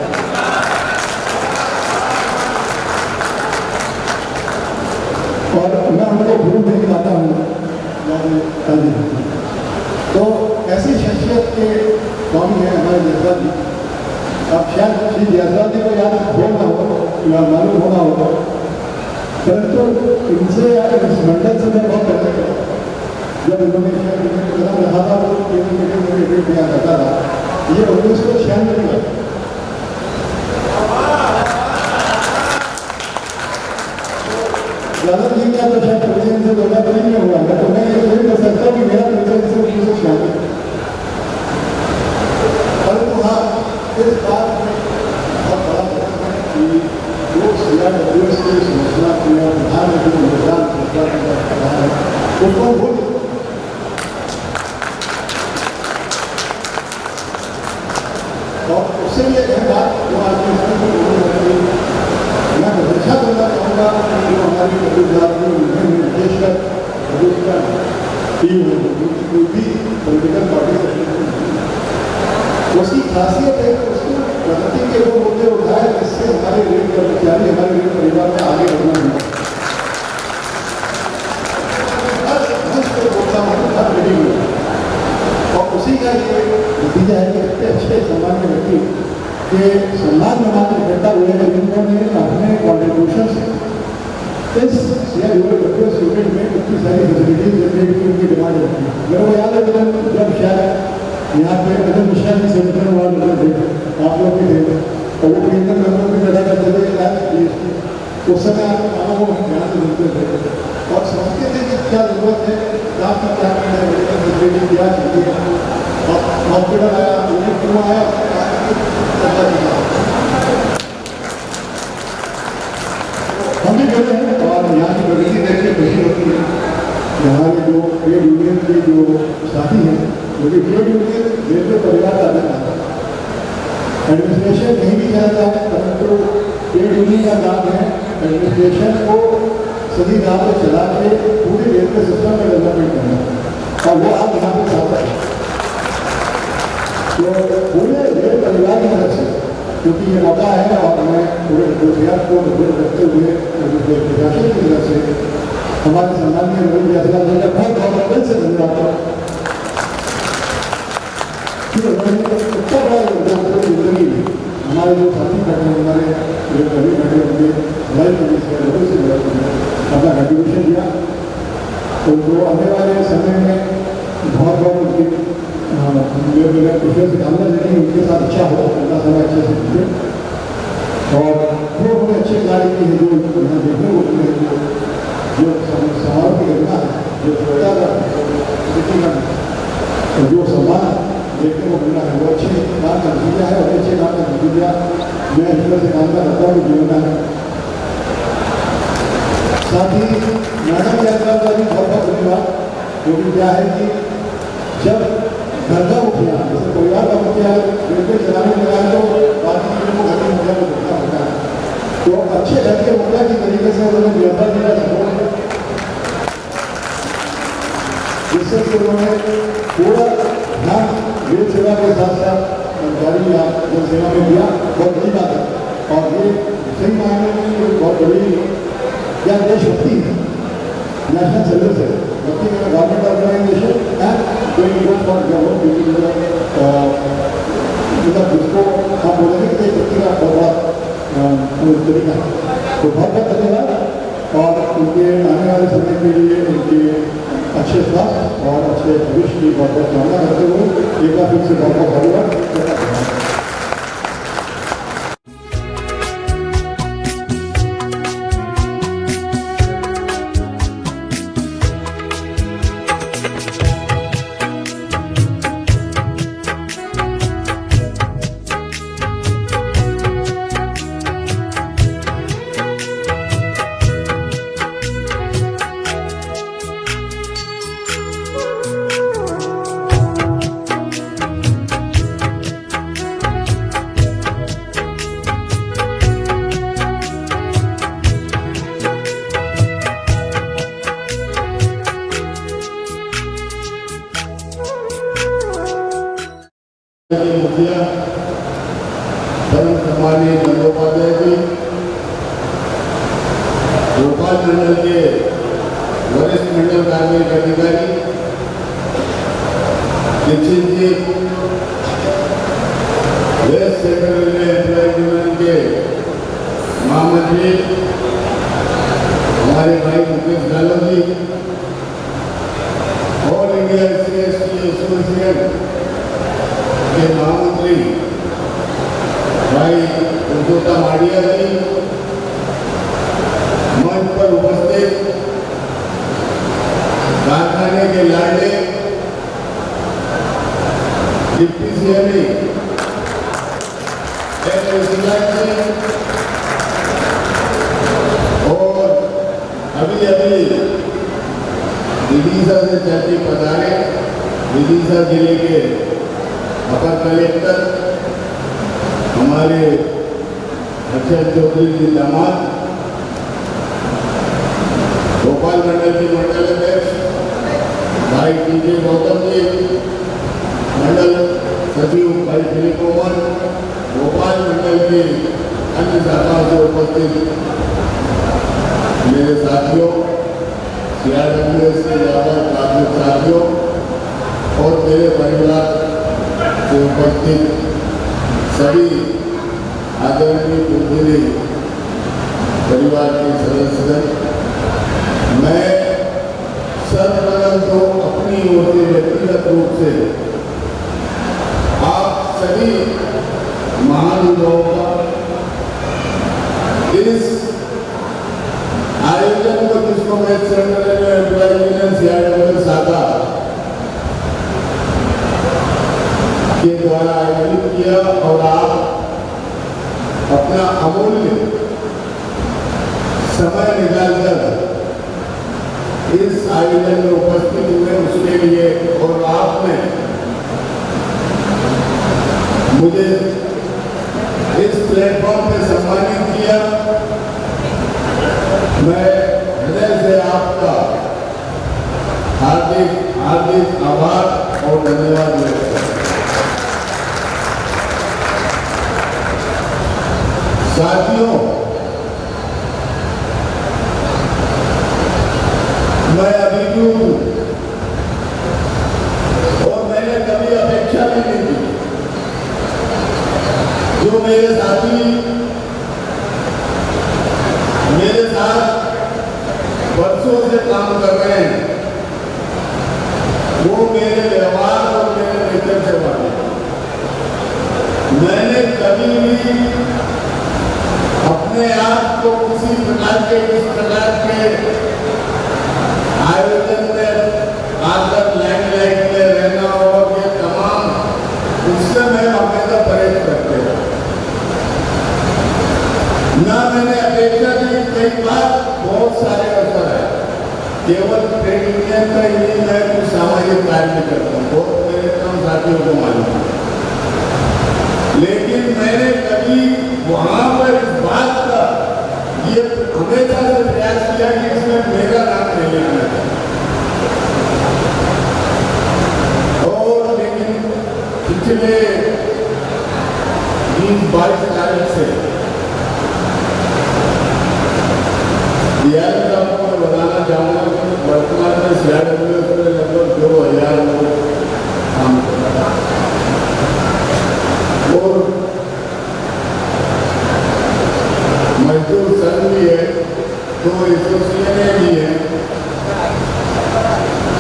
और मैं उनको गुरु भी दिखाता हूँ तो ऐसी शख्सियत के स्वामी है हमारे जायसवाल जी। अब शायद श्री जायसवाल जी को याद होना हो या मालूम होना हो, परंतु इनसे यार इस मंडल से मैं बहुत पहले जब इन्होंने कदम रखा था वो मीटिंग दिया करता था, ये 1996 में ज़्यादा नहीं किया तो शायद प्रेसिडेंट से 2003 में हुआ है, तो मैं ये नहीं कर सकता कि मेरा प्रेसिडेंट से 1996। परंतु हाँ इस बात में बहुत बड़ा फर्क है कि जो CRWS की सूचना की और प्रधानमंत्री योगदान सूचना है उसको भूल और उससे ये बात जो आज मैं या यूरोप स्टूडेंट में इतनी सारी फैसिलिटीज देने की उनकी डिमांड होती है। मेरे को याद है जब शायद यहाँ पे अदर मिश्रा जी सेंटर वाले होते थे, आप लोग भी थे, और वो केंद्र मेंबर भी लड़ा करते थे क्लास। उस समय आप मानव को ध्यान से सुनते थे और समझते थे कि क्या जरूरत है, क्या करना है, मेडिकल फैसिलिटी क्या चाहिए, हॉस्पिटल आया, यूनिट क्यों आया, हम भी कर रहे हैं। और यहाँ की प्रगति देख के खुशी होती है। हमारे जो ट्रेड यूनियन के जो साथी हैं, क्योंकि ट्रेड यूनियन रेलवे परिवार का बना है, एडमिनिस्ट्रेशन नहीं भी चाहता है, परंतु ट्रेड यूनियन का काम है एडमिनिस्ट्रेशन को सही राह पर चला के पूरे रेलवे सिस्टम में डेवलपमेंट करना, और वो आप यहाँ पे चाहता है। तो पूरे रेल परिवार की तरफ से, क्योंकि ये मौका है और मैं पूरे गुजरात को मदद करते हुए प्रशासन की तरफ से हमारे सम्मानीय रेल यात्रा का बहुत बहुत दिल से धन्यवाद। इतना बड़ा योगदान पूरी जिंदगी में हमारे जो साथी बैठे, हमारे जो कभी बैठे होंगे, लाइफ सर्विस से अपना कंट्रीब्यूशन दिया, तो आने वाले समय में बहुत बहुत उनकी मेरे ईश्वर से कामना लेकिन उनके साथ अच्छा हो, उनका समय अच्छे से बीते और वो हमें अच्छे कार्य की है जो यहाँ देखने को मिले, जो समारोह की घटना है, जो श्रोता का जो सम्मान देखने को मिला है, वो अच्छे काम का नतीजा है और अच्छे काम का नतीजा मैं ईश्वर से कामना करता हूँ जीवन में। साथ ही मैडम यात्रा का भी बहुत बहुत धन्यवाद, क्योंकि क्या है कि जब घर का मुखिया, जैसे परिवार का मुखिया रेलवे चलाने लगा तो बाकी चीजों को घर के मुखिया को देखना होता है, तो अच्छे घर के मुखिया की तरीके से उन्होंने व्यवस्था दिया सपोर्ट, जिससे कि उन्होंने पूरा ध्यान रेल सेवा के साथ साथ कर्मचारी या जन सेवा में दिया। बहुत बड़ी बात है और ये सही मायने में बहुत बड़ी क्या देशभक्ति है, नेशनल सर्विस है, बल्कि गवर्नमेंट ऑर्गेनाइजेशन मतलब जिसको आप बोलेंगे कि व्यक्ति का बहुत तरीका है। तो बहुत बहुत धन्यवाद और उनके आने वाले समय के लिए उनके अच्छे स्वास्थ्य और अच्छे भविष्य की बहुत बहुत कामना करते हुए एक बार फिर से बहुत बहुत धन्यवाद। मुखिया धर्म सम्मानीय बंदोपाध्याय जी, भोपाल मंडल के वरिष्ठ मंडल कार्मिक अधिकारी Dikshit ji, West central railway employ Union के महामंत्री हमारे भाई Mukesh Galav ji, All India SC/ST Association के महामंत्री भाई पुरुषोत्तम आडिया जी, मंच पर उपस्थित कारखाने के लाडले डिप्टी CM और अभी विदिशा से चलती पधारे विदिशा जिले के अपर कलेक्टर हमारे अक्षय चौधरी जी दामाद, भोपाल मंडल के मंडल अध्यक्ष भाई TJ गौतम जी, मंडल सचिव भाई दिलीप कुमार, भोपाल मंडल के अन्य शाखाओं से उपस्थित मेरे साथियों, CRWS के कार्मिक साथियों और मेरे परिवार से उपस्थित सभी आदरणीय पूर्वी परिवार के सदस्य मैं सर्वप्रथम तो अपनी ओर से व्यक्तिगत रूप से आप सभी महानुभावों का इस आयोजन को जिसको मैं सेंट्रल एम्प्लॉय यूनियन सीआईडब्ल्यू शाखा के द्वारा आयोजित किया और आप अपना अमूल्य समय निकालकर इस आयोजन में उपस्थित हुए उसके लिए और आपने मुझे इस प्लेटफॉर्म पे सम्मानित किया। मैं हृदय से आपका हार्दिक हार्दिक आभार और धन्यवाद व्यक्त करता हूं। साथियों, मैं अभी क्यों हूं और मैंने कभी अपेक्षा भी नहीं की। जो मेरे साथी मेरे साथ वर्षों से काम कर रहे हैं वो मेरे व्यवहार और मेरे नेचर से वाले। मैंने कभी भी अपने आप को किसी प्रकार के इस प्रकार के आयोजन में आकर लाइमलाइट में रहना और ये तमाम उससे मैं हमेशा परहेज करते हैं। ना मैंने अपेक्षा की। कई बार बहुत सारे अवसर है, केवल ट्रेड यूनियन का ही नहीं, मैं कुछ सामाजिक कार्य भी करता हूँ, बहुत मेरे कम साथियों को मालूम है। लेकिन मैंने कभी वहां पर इस बात का ये हमेशा से प्रयास किया कि इसमें मेरा नाम नहीं आना चाहिए। और लेकिन पिछले 20-22 तारीख से आपको मैं बताना चाहूंगा कि वर्तमान में सीआईडब्ल्यू में लगभग 2000 लोग काम कर रहे हैं और मजदूर संघ भी है, तो एसोसिएशन भी है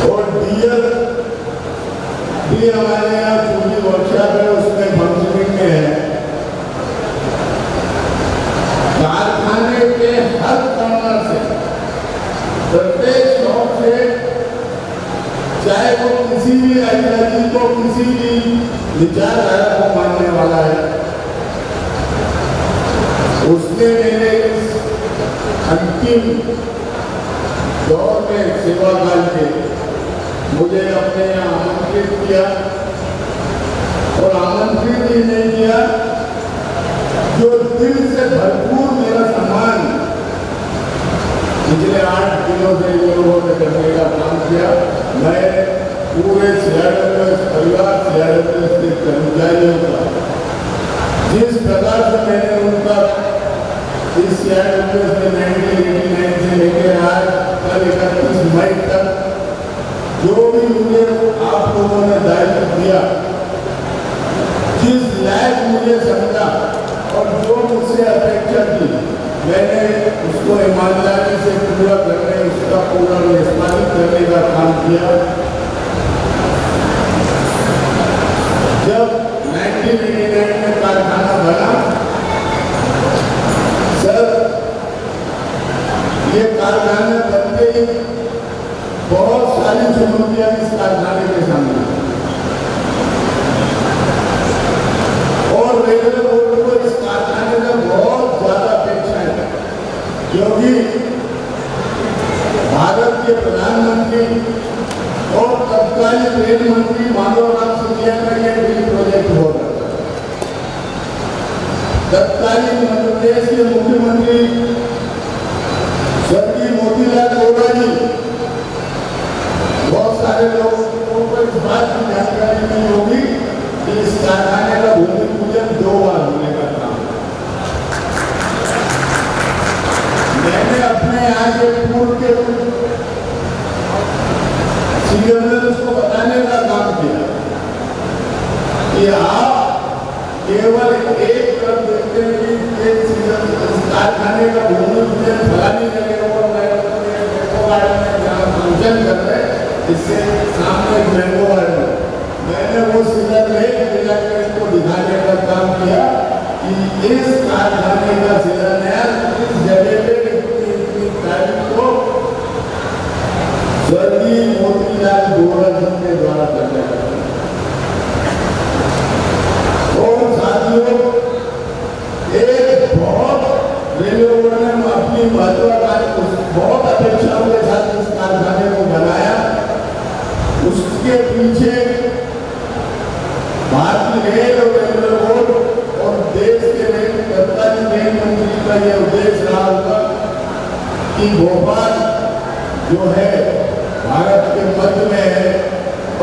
और डीएल भी हमारे यहाँ पूरी वर्कशॉप है, उसमें फंक्शनिंग में है। कारखाने के हर कॉर्नर से प्रत्येक शॉप से, चाहे वो किसी भी आइडियोलॉजी को, किसी भी विचारधारा को मानने वाला है, उसने मेरे इस अंतिम दौर में सेवा काल के मुझे अपने यहाँ आमंत्रित किया और आमंत्रित ही नहीं किया, जो दिल से भरपूर मेरा सम्मान पिछले 8 दिनों से इन लोगों ने करने का काम किया। मैं पूरे सीआईडब्ल्यू परिवार, सीआईडब्ल्यू के कर्मचारियों का जिस प्रकार से मैंने उनका इस सीआईडब्ल्यू में 1989 से लेकर आज कल 31 मई तक जो भी मुझे आप लोगों ने दायित्व दिया, जिस लायक मुझे समझा और जो मुझसे अपेक्षा की, मैंने उसको ईमानदारी से पूरा करने, उसका पूरा निष्पादित करने का काम किया। जब 1989 में कारखाना बना, सर ये कारखाने बनते ही बहुत सारी चुनौतियां इस कारखाने के सामने और रेलवे बोर्ड को इस कारखाने में बहुत ज्यादा अपेक्षाएं है, क्योंकि भारत के प्रधानमंत्री और तत्कालीन रेल मंत्री माधवराव सिंधिया का ये ड्रीम प्रोजेक्ट हो रहा था। तत्कालीन मध्य प्रदेश के मुख्यमंत्री स्वर्गीय मोतीलाल वोरा जी, बहुत सारे लोगों को इस बात की जानकारी नहीं होगी कि इस कारखाने का भूमि पूजन 2 बार होने का काम। मैंने अपने यहाँ के पूर्व के सीएम ने उसको बताने का काम किया कि आप केवल एक कर देते हैं कि कारखाने का भूमि पूजन फलानी जगह और का शिलान्यास इस जगह पे इतनी तारीख को स्वर्गीय मोतीलाल गोवर्धन के द्वारा करने का। और साथियों, एक बहुत रेलवे बोर्ड ने अपनी महत्वाकांक्षी बहुत अपेक्षाओं के साथ इस कारखाने को बनाया। उसके पीछे भारतीय रेल और रेलवे बोर्ड और देश के तत्कालीन रेल मंत्री का यह उद्देश्य रहा होगा कि भोपाल जो है भारत के मध्य में है।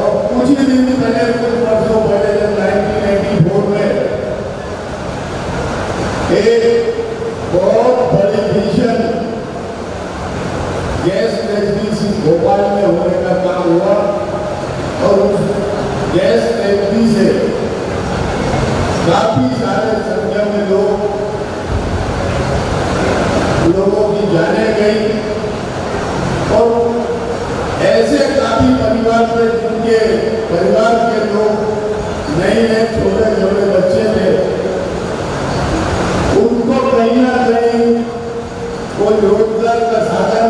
और कुछ ही दिन पहले, कुछ वर्षों पहले, जब 1984 में एक बहुत बड़ी भीषण गैस ट्रेजेडी भोपाल में होने का काम हुआ और उस गैस ट्रेजेडी से काफी सारे संख्या में लोगों की जानें गई और ऐसे काफी परिवार थे जिनके परिवार के लोग नए छोटे छोटे बच्चे थे। उनको कहीं ना कहीं कोई रोजगार का साधन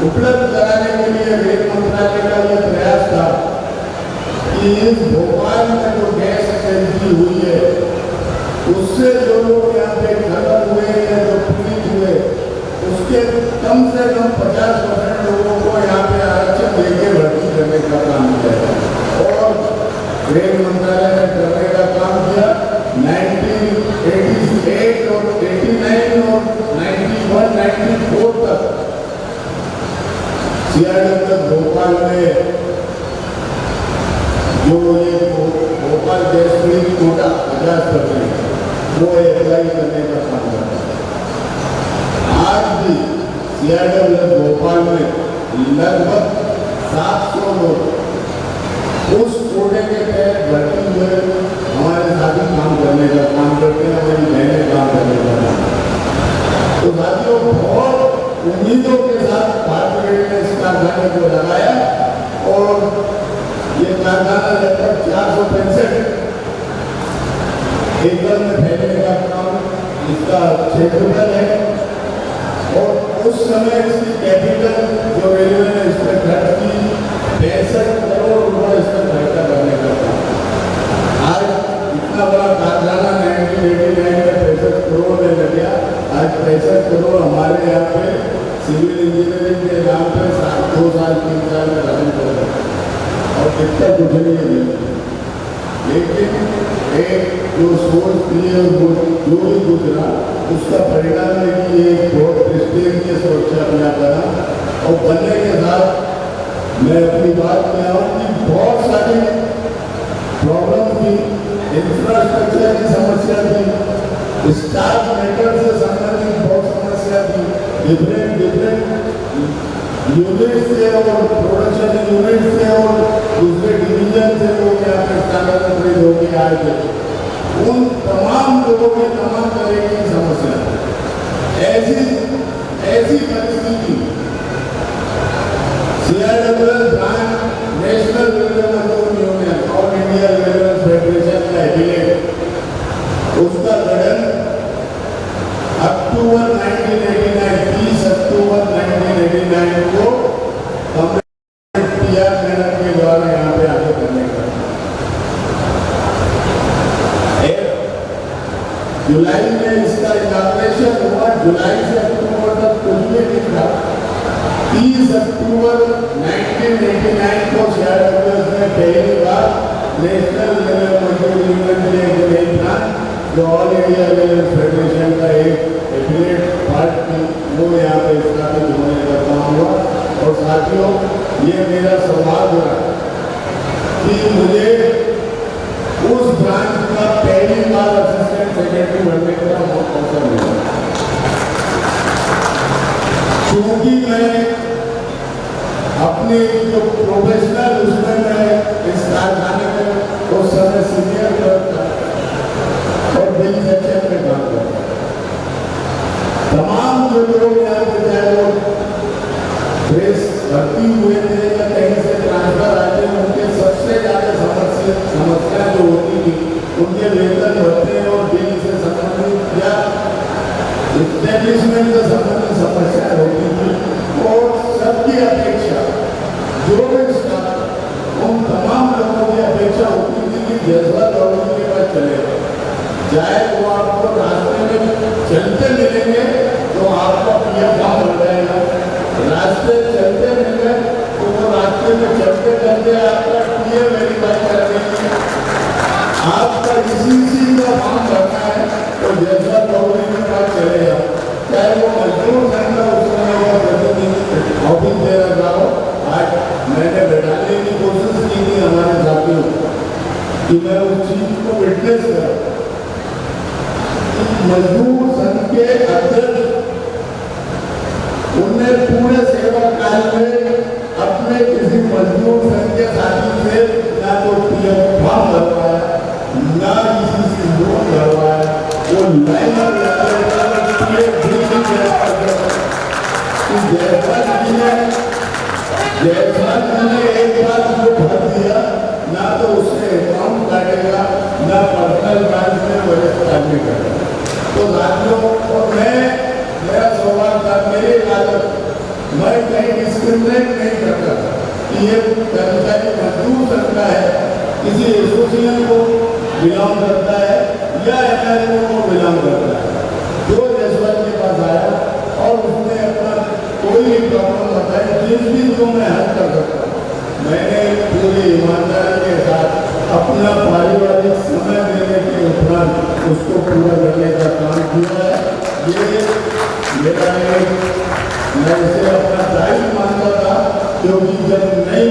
उपलब्ध कराने के लिए रेल मंत्रालय का यह प्रयास था कि इस भोपाल में जो गैस ट्रेजेडी हुई है उससे जो लोग यहाँ पे खत्म हुए या जो पीड़ित हुए उसके कम से कम 50% लोगों को यहाँ पे आरक्षण देके भर्ती करने का काम किया और रेल मंत्रालय ने करने का काम किया। 1988 और 89 और 91, 94 तक सीआरडब्ल्यू भोपाल में जो ये भोपाल गैस की कोटा 50% वो अप्लाई करने का काम करता है। आज भी सीआरडब्ल्यू भोपाल में लगभग 700 लोग उस कोटे के तहत भर्ती हुए हमारे साथी काम करने का काम करते हैं, हमारी बहनें काम करने का काम। तो साथियों, बहुत उम्मीदों के साथ भारतीय रेल ने इस कारखाने को लगाया और ये कारखाना लगभग 465 एकड़ में फैलने का काम इसका क्षेत्रफल है और उस समय इसकी कैपिटल जो रेलवे ने इस पर खर्च की 65 करोड़ रुपए इसका खर्चा करने का काम। आज इतना बड़ा कारखाना 1989 में 65 करोड़ में लग गया। आज 65 करोड़ हमारे यहाँ पे सिविल इंजीनियरिंग के नाम पे 2 साल 3 साल में खत्म कर रहे और कितना कुछ नहीं है। लेकिन एक जो सोच थी और जो भी गुजरा उसका परिणाम है कि ये बहुत प्रेस्टीजियस सुरक्षा बना बना और बनने के साथ मैं अपनी बात में आऊँ कि बहुत सारी प्रॉब्लम थी, इंफ्रास्ट्रक्चर की समस्या थी, स्टाफ मैटर से संबंधित बहुत समस्या थी। डिफरेंट यूनिट से और प्रोडक्शन यूनिट से और दूसरे डिवीजन से लोग यहाँ पे स्थानांतरित होकर आए थे। उन तमाम लोगों की तमाम तरह की समस्या ऐसी परिस्थिति सीआरडब्ल्यू ब्रांच नेशनल रेलवे मजदूर union all India railway federation का एफिलिएट, उसका गठन अक्टूबर 1989 30 अक्टूबर 1989 को टीआर मैडम के द्वारा यहाँ पे आगे करने का। जुलाई में इसका इनॉग्रेशन हुआ। जुलाई से अक्टूबर तक कुछ भी नहीं था। 30 अक्टूबर 1989 को सीआरडब्ल्यू ने पहली बार नेशनल रेलवे मजदूर यूनियन के एक रेल ब्रांच जो ऑल इंडिया रेलवे फेडरेशन का एक एफिलिएट पार्ट थी वो यहाँ पे स्थापित होने का काम हुआ। और साथियों, ये मेरा सौभाग्य रहा कि मुझे उस ब्रांच का पहली बार असिस्टेंट सेक्रेटरी बनने का अवसर मिला। क्योंकि मैं अपने जो प्रोफेशनल उसमें मैं इस कारखाने में उस समय सीनियर क्लर्क था और बिल सेक्शन में काम करता। तमाम जो लोग यहाँ पे चाहे वो प्रेस भर्ती हुए थे या कहीं से ट्रांसफर आते हैं, उनके सबसे ज्यादा समस्या जो होती थी उनके वेतन भत्ते और बिल से संबंधित या से संबंधित समस्याएं होती थी और सबकी अपेक्षा जो भी स्टाफ उन तमाम लोगों की अपेक्षा होती थी कि जज्बा दौड़ने के बाद चलेगा, चाहे वो आपको रास्ते में चलते मिलेंगे तो आपका पीएम काम हो जाएगा, रास्ते चलते मिले तो वो रास्ते में चलते चलते आपका पीएम वेरीफाई कर देंगे, आपका इसी का काम करना है तो जैसा दौड़ने के बाद चलेगा, चाहे वो मजदूर संघ उस समय का प्रतिनिधि ऑफिस दे रहा हो। आज मैंने बैठाने की कोशिश की थी हमारे साथियों कि मैं उस चीज को विटनेस करूं। मजदूर संघ के अध्यक्ष उन्हें पूरे सेवा काल में अपने किसी मजदूर संघ के साथी से ना तो पीएम फॉर्म करवाया, ना किसी से लोन करवाया, वो लाइन जयपाल जी ने एक बार जो भर दिया ना तो उससे अकाउंट काटेगा ना पर्सनल ब्रांच में बजट काटेगा। तो राज्यों को मेरा सवाल था, मेरी आदत मैं कहीं डिस्क्रिमिनेट नहीं करता कि ये कर्मचारी मजदूर करता है, किसी एसोसिएशन को बिलोंग करता है या एनआरओ को बिलोंग करता है। जो जसवंत के पास आया और उसने अपना कोई भी प्रॉब्लम बताई जिस भी जो मैं हल कर सकता हूँ, मैंने पूरी ईमानदारी के साथ अपना पारिवारिक समय देने के उपरांत उसको पूरा करने का काम किया है। ये मेरा मैं इसे अपना दायित्व मानता था, क्योंकि जब नई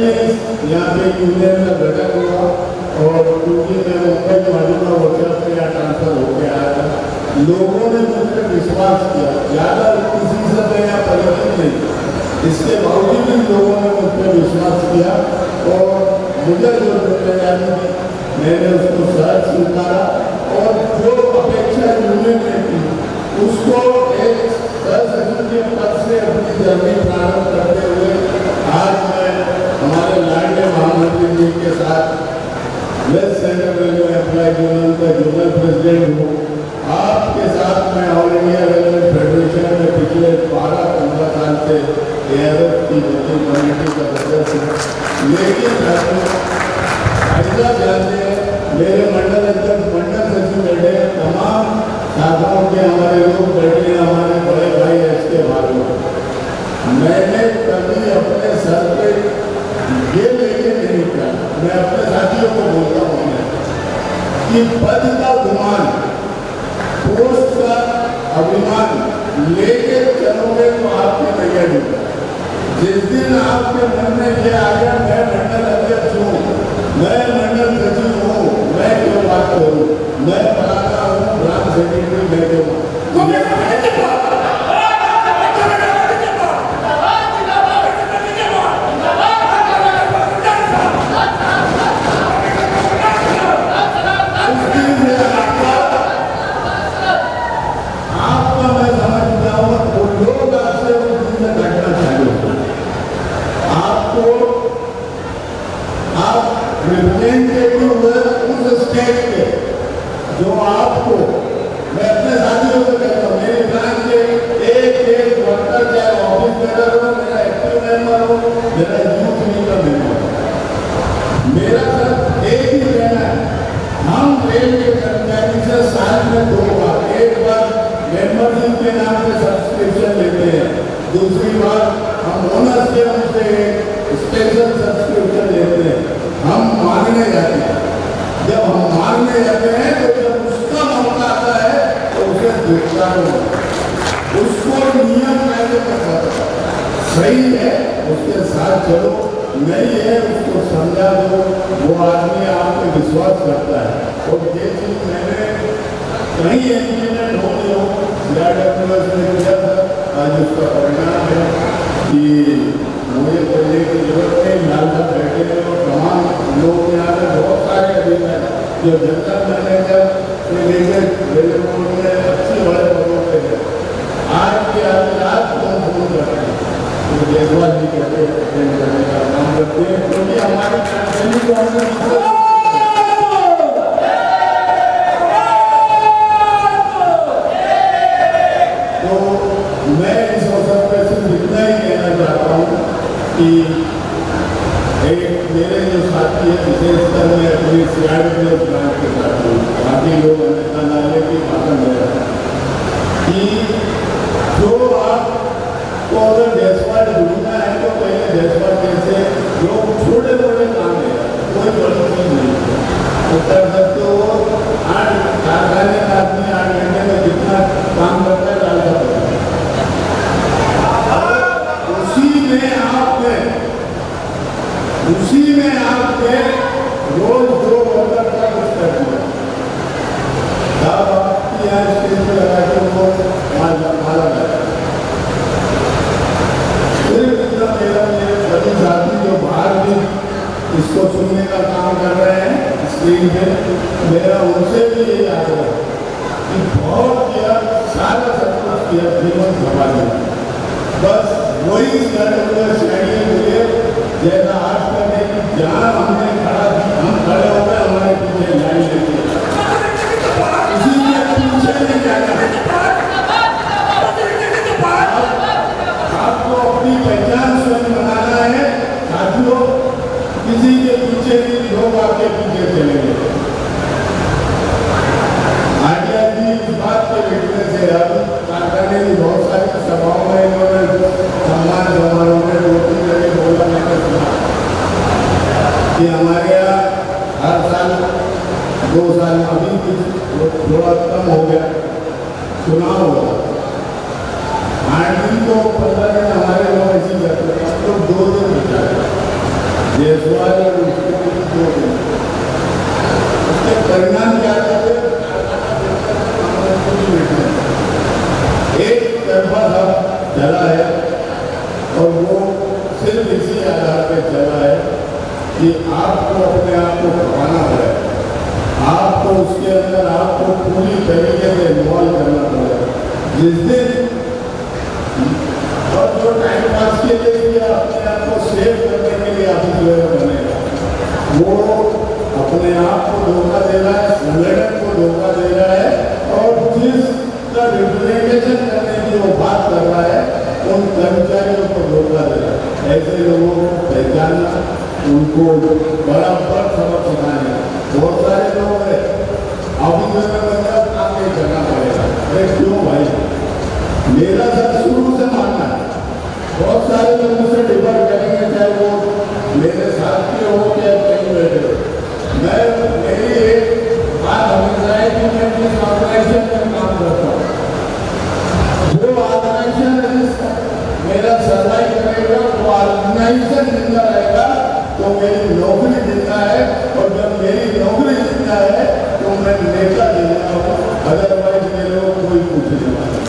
यहाँ पे यूनियन का गठन हुआ और क्योंकि मैं मुंबई मालूमा होटल से यहाँ ट्रांसफर होकर आया था, लोगों ने मुझ पर विश्वास किया, ज़्यादा किसी से मैं यहाँ परिचित नहीं, इसके बावजूद भी लोगों ने मुझ पर विश्वास किया और मुझे जो जिम्मेदारी दी मैंने उसको सहज स्वीकारा और जो अपेक्षा यूनियन ने की उसको एक सहसचिव के पद से अपनी जर्नी प्रारंभ करते हुए आज मैं हमारे लाडले महामंत्री जी के साथ west central railway employ union का जोनल प्रेसिडेंट हूँ। आपके साथ मैं ऑल इंडिया रेलवे फेडरेशन में पिछले 12-15 साल से एयरवेज की वर्किंग कमेटी का सदस्य हूँ। लेकिन ऐसा जानते हैं मेरे मंडल अध्यक्ष मंडल सचिव बैठे, तमाम शाखाओं के हमारे लोग बैठे, हमारे बड़े भाई इसके भाइयों, मैंने कभी अपने सर पे ये लेके नहीं किया। मैं अपने साथियों को बोलता हूँ कि पद का गुमान, पोस्ट का अभिमान लेके चलोगे तो आपकी नैया डूबेगी। जिस दिन आपके मन में ये आ गया मैं मंडल अध्यक्ष हूँ, मैं मंडल सचिव हूँ, मैं क्यों बात करूँ, मैं फलाना हूँ, ब्रांच सेक्रेटरी मैं क्यों जो आपको मैं अपने साथियों को कहता हूँ, मेरी ब्रांच के एक वर्कर चाहे ऑफिस मेंबर हो, मेरा एक्टिव मेंबर हो, मेरा यूथ विंग का मेंबर हो, मेरा सिर्फ एक ही कहना है, हम रेल के कर्मचारी से साल में 2 बार, एक बार मेंबरशिप के नाम पे सब्सक्रिप्शन लेते हैं, दूसरी बार हम ओनर्स के हमसे स्पेशल सब्सक्रिप्शन लेते हैं। हम मांगने जाते हैं, जब हम मांगने जाते हैं तो जब उसका मौका आता है तो उसे देखता हो, उसको नियम कैसे करता सही है उसके साथ चलो, नहीं है उसको समझा दो, वो आदमी आप पे विश्वास करता है। और ये चीज मैंने कहीं इंजीनियर हो गया हूँ, में किया था, आज उसका परिणाम है कि मुझे करने की जरूरत नहीं, लाल साहब बैठे हैं और तमाम लोग यहाँ पे बहुत सारे अधिकारी जो जनरल मैनेजर से लेकर रेलवे बोर्ड में अच्छे बड़े पदों पे है, आज के आज कौन फोन करते हैं तो जयसवाल जी कहते हैं करने का काम करते हैं, क्योंकि हमारी फैमिली को हमने तो कि एक मेरे जो साथी है विशेषकर मैं अपनी सीआरपीएफ ब्रांच के साथ हूँ, बाकी लोग अन्यथा ना ले की बात मेरा कि जो आपको अगर जैसवाल ढूंढना है तो पहले जैसवाल जैसे लोग छोटे छोटे काम है, कोई बड़ी चीज नहीं तो कर सकते हो। 8 कारखाने का आदमी 8 घंटे में जितना काम करता है डाल सकता है, उसी में आपने रोज 2 वर्कर का कुछ कर दिया, तब आपकी यहाँ स्टेज पे लगा के वो माला लगा। सिर्फ इतना मेरे सभी साथी जो बाहर भी इसको सुनने का काम कर रहे हैं स्क्रीन पे, मेरा उनसे भी यही आग्रह है कि बहुत किया, सारा सब कुछ किया, जीवन सभा दिया, बस वही श्रेणी मुझे जैसा आज करने की जहाँ हमने हम खड़े हो गए, हमारे पीछे लाइन लगी, इसी के पीछे नहीं जाना। आपको अपनी पहचान स्वयं बनाना है साथियों, किसी के पीछे नहीं, लोग आपके पीछे चलेंगे। आर्या जी इस बात के विटनेस है, अब कारखाने की बहुत सारी सभाओं में इन्होंने सम्मान समारोह में 2-3 जगह बोला, मैंने सुना कि हमारे यहाँ हर साल 2 साल अभी कुछ थोड़ा कम हो गया चुनाव होगा, 8 दिन तो 15 दिन हमारे लोग ऐसे करते हैं, तो 2 दिन बचा जयसवाल और उसके 2 दिन, उसके परिणाम क्या करते एक तरफा सब चला है और वो सिर्फ इसी आधार पर चला है कि आपको अपने आप को खपाना पड़ेगा, आपको उसके अंदर आपको पूरी तरीके से इन्वॉल्व करना पड़ेगा। जिस दिन और जो टाइम पास के लिए या अपने आप को सेव करने के लिए ऑफिस बनेगा, वो अपने आप को धोखा दे रहा है, संगठन को धोखा दे रहा है, और जिसका रिप्रेजेंटेशन करने की वो बात कर रहा है उन कर्मचारियों को धोखा दे रहा है। ऐसे लोगों को पहचानना, उनको बराबर सबक सिखाना। बहुत सारे लोग हैं ऑफिस में बंदा काम नहीं करना पड़ेगा, अरे क्यों भाई, मेरा सब शुरू से मानना है। बहुत सारे लोग मुझसे डिफर करेंगे, चाहे वो मेरे साथ के हो या कहीं बैठे हो, मेरी एक बात हमेशा है कि मैं जिस ऑर्गेनाइजेशन में काम करता हूँ, जो ऑर्गेनाइजेशन मेरा सर्वाइव करेगा, वो ऑर्गेनाइजेशन जिंदा रहेगा तो मेरी नौकरी जिंदा है, और जब मेरी नौकरी जिंदा है तो मैं नेता जिंदा हूँ, अदरवाइज मेरे को कोई पूछ नहीं पाता।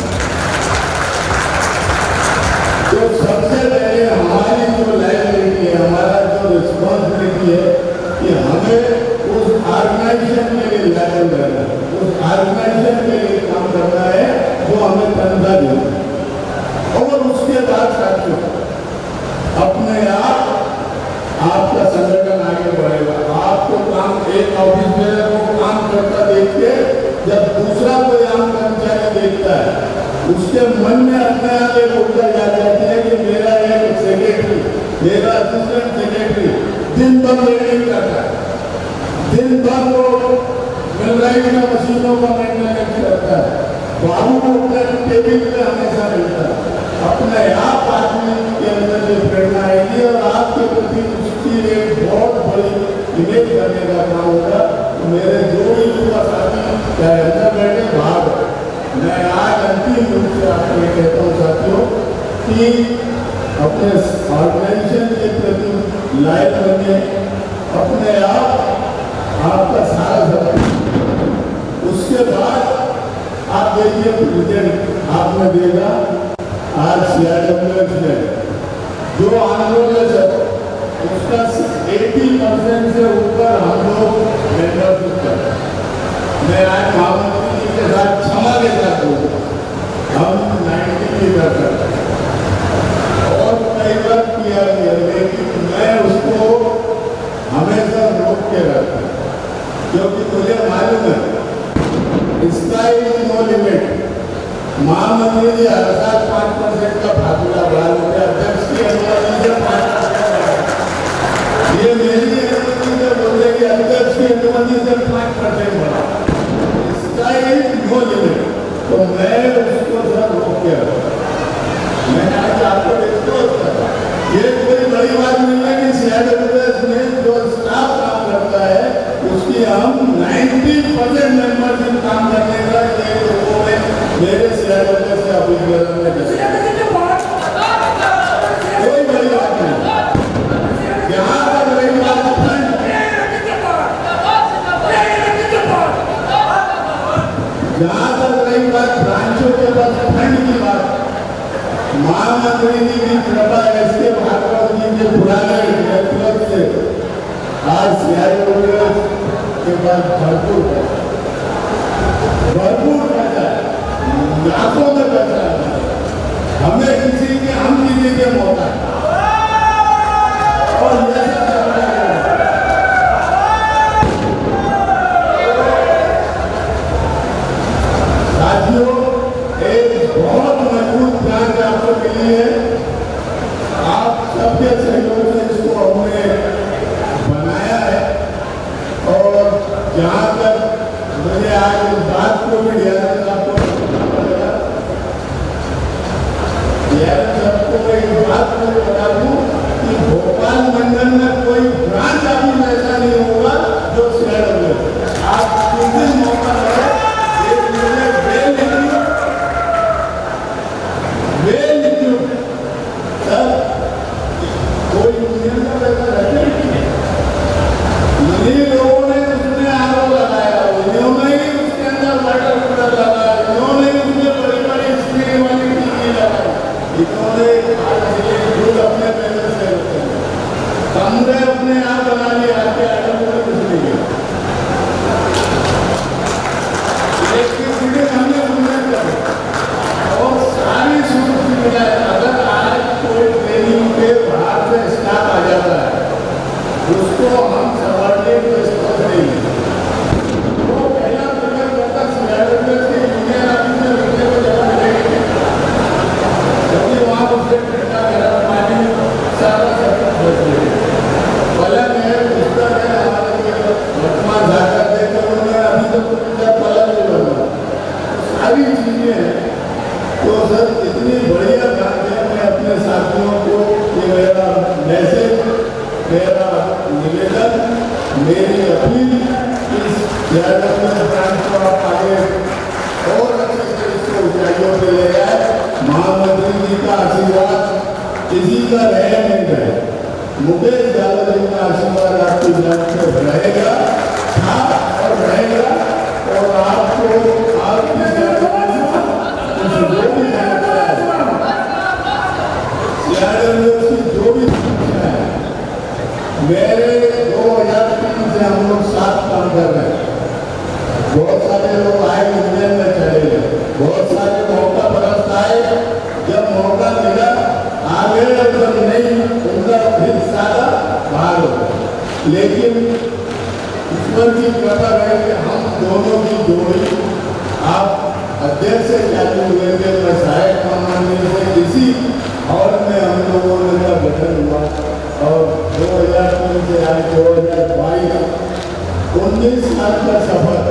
तो सबसे पहले हमारी जो लाइबिलिटी है, हमारा जो रिस्पॉन्सिबिलिटी है कि हमें उस ऑर्गेनाइजेशन के लिए लायबल रहना है, उस ऑर्गेनाइजेशन के लिए काम करना है जो हमें तनख्वाह देती है। और उसके बाद साथियों अपने आप आपका संगठन आगे बढ़ेगा। आपको काम एक ऑफिस में वो काम करता देख के जब दूसरा कोई आम कर्मचारी देखता है, उसके मन में अपने आप एक ऊर्जा जा जाती है कि मेरा एक सेक्रेटरी, मेरा असिस्टेंट सेक्रेटरी दिन भर मीटिंग करता है, दिन भर वो मिलराई में मशीनों का मेंटेनेंस करता है, बाबू को अपने टेबल पे हमेशा मिलता है। अपने आप आदमी के अंदर जो प्रेरणा आएगी और आपके प्रति उसकी एक बहुत बड़ी इमेज करने का काम होगा। तो मेरे जो भी युवा साथी चाहे अंदर बैठे बाहर, मैं आज अंतिम रूप से आपको ये कहता हूँ साथियों कि अपने ऑर्गेनाइजेशन के प्रति लायक बनिए, अपने आपका सारा सब। उसके बाद आप देखिए प्रेसिडेंट आपने देखा आज CRWF में जो आंदोलन है उसका 80% से ऊपर हम लोग मेंबरशिप करते हैं। मैं आज महामंत्री जी के साथ क्षमा के साथ बोलूँ, हम 90% और कई बार किया गया, लेकिन मैं उसको हमेशा रोक के रखता हूँ, क्योंकि मुझे मालूम है इसका नो लिमिट। महामंत्री जी हर साल 5% का फासला बढ़ा देते, अध्यक्ष की अनुमति से 5% सीआईडब्ल्यूएस में जो स्टाफ काम करता है उसकी हम 90% मेंबरशिप काम करने का ये लोगों में मेरे सीआईडब्ल्यूएस से अपील करने कोई बड़ी बात नहीं। यहाँ पर रही बात जहाँ तक रही बात ब्रांचों के पास फंड की बात, महामंत्री जी की कृपा ऐसे भागवत जी के पुराने नेतृत्व से आज सीआईडब्ल्यूएस के पास भरपूर पैसा लाखों में पैसा है। हमें किसी के मौका और साथियों, एक बहुत मजबूत प्लान आपको मिली है। आप सबके सहयोग से इसको हमने बनाया है और जहाँ तक मुझे आज इस बात को भी ध्यान आपको सबको एक बात को बता दूं कि भोपाल मंडल में कोई ब्रांच अभी ऐसा नहीं होगा जो सीआईडब्ल्यूएस आप किस दिन मौका है कोई यूनियन का पैसा रहते नहीं लोगों ने उसमें आरोप लगाया, उन्होंने ही उसके अंदर वाटर कूलर लगाया, उन्होंने ही उसमें बड़ी बड़ी स्क्रीन वाली टीवी लगाई, इन्होंने दूध अपने पैसे से होते हैं, कमरे अपने आप बना लिए आके आइटम को कुछ नहीं किया। हमने उन्नत कर और सारी सुविधा अगर आज कोई ट्रेनिंग पे बाहर से स्टाफ आ जाता है उसको हम सबॉर्डिनेट रिस्पॉन्स देंगे। वो पहला प्रेफर करता सीआईडब्ल्यूएस के यूनियन ऑफिस में रुकने को जगह मिलेगी क्योंकि वहाँ उससे ठंडा गर्म पानी सारा सब बच पलंग है, बिस्तर है, हमारे वर्तमान जाकर देखकर उन्होंने अभी तक पलंग नहीं बना सारी चीजें हैं। तो सर इतनी बढ़िया बात है, मैं अपने साथियों को ये मेरा मैसेज, मेरा निवेदन, मेरी अपील इस सीआईडब्ल्यूएस ब्रांच को आप आगे और अच्छे से इसको ऊंचाइयों पे ले जाए। महामंत्री जी का आशीर्वाद किसी का रहे नहीं रहे, मुकेश यादव जी का आशीर्वाद आपकी ब्रांच पे रहेगा और रहेगा और आपको आपकी सीआईडब्ल्यूएस की जो भी समस्या है, मेरे 2003 से हम लोग साथ काम कर रहे हैं। बहुत सारे लोग आए यूनियन में चले गए, बहुत सारे मौका परस्त आए, जब मौका मिला आगे जब नहीं उनका फिर सारा भाग हो। लेकिन ईश्वर की कृपा है कि हम दोनों की जोड़ी आप अध्यक्ष से चालू हुए थे, मैं सहायक महामंत्री से इसी हॉल में हम लोगों का गठन हुआ और 2003 से आज 2022 19 साल का सफर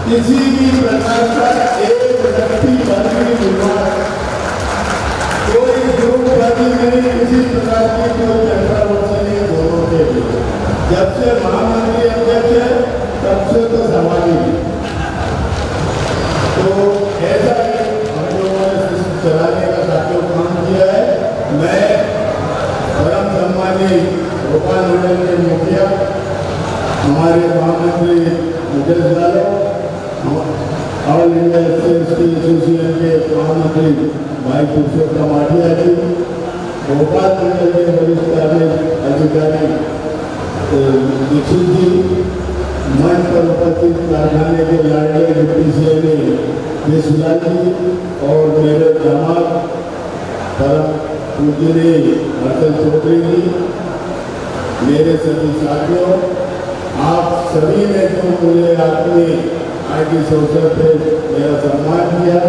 किसी भी प्रकार का एक व्यक्ति बदली विवाद कोई ग्रुप बदली नहीं, किसी प्रकार की कोई कंट्रोवर्सी नहीं दोनों के लिए। जब से महामंत्री अध्यक्ष है तब से तो समाधि तो ऐसा हम लोगों ने सिस्टम चलाने का साथियों काम किया है। मैं परम सम्मानी भोपाल मंडल के मुखिया हमारे महामंत्री Mukesh Yadav, all India SC association के महामंत्री भाई पुरुषोत्तम आठिया जी, भोपाल मंडल के वरिष्ठ अधिकारी दीक्षित जी, मंच पर उपस्थित कारखाने के लाडले डिप्टी सीएम विश्वलाल जी और मेरे दामाद परम पूजनीय अटल चौधरी जी, मेरे सभी साथियों, आप सभी ने जो मुझे अपनी आज इस अवसर पे मेरा सम्मान किया,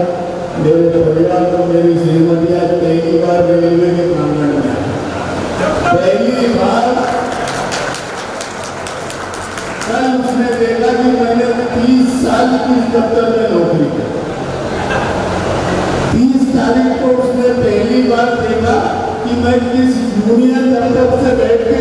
मेरे परिवार को मेरी श्रीमतियाँ पहली बार रेलवे के प्रांगण में पहली बार कल उसने देखा कि मैंने 30 साल की दफ्तर में नौकरी की। 30 तारीख को उसने पहली बार देखा कि मैं किस यूनियन दफ्तर से बैठ के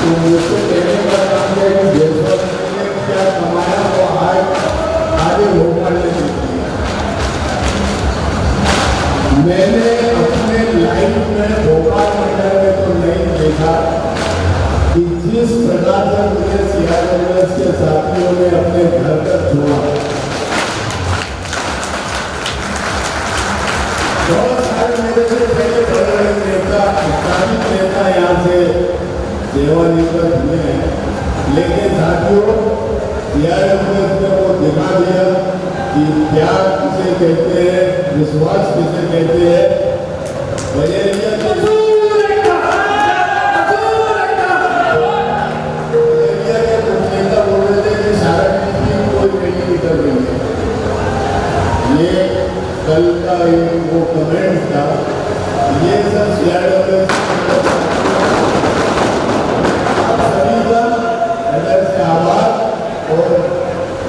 तो मुझसे कहने का काम है कि देशभक्त ने क्या कमाया वो आगे भोपाल ने दिया। मैंने अपने लाइफ में भोपाल मंडल में तो नहीं देखा कि जिस प्रकार से मुझे CRWS के साथियों ने अपने घर तक छोड़ा। बहुत सारे मेरे से पहले बड़े नेता स्थानिक नेता यहाँ से सेवानिवृत्त हुए हैं, लेकिन साथियों CRWS ने वो दिखा दिया कि प्यार किसे कहते हैं, विश्वास किसे कहते हैं। बजेरिया के नेता बोल रहे थे कि सारा टीम कोई नहीं निकल रही है। ये कल का वो कमेंट था, ये सब CRWS सभी का हृदय से आभार और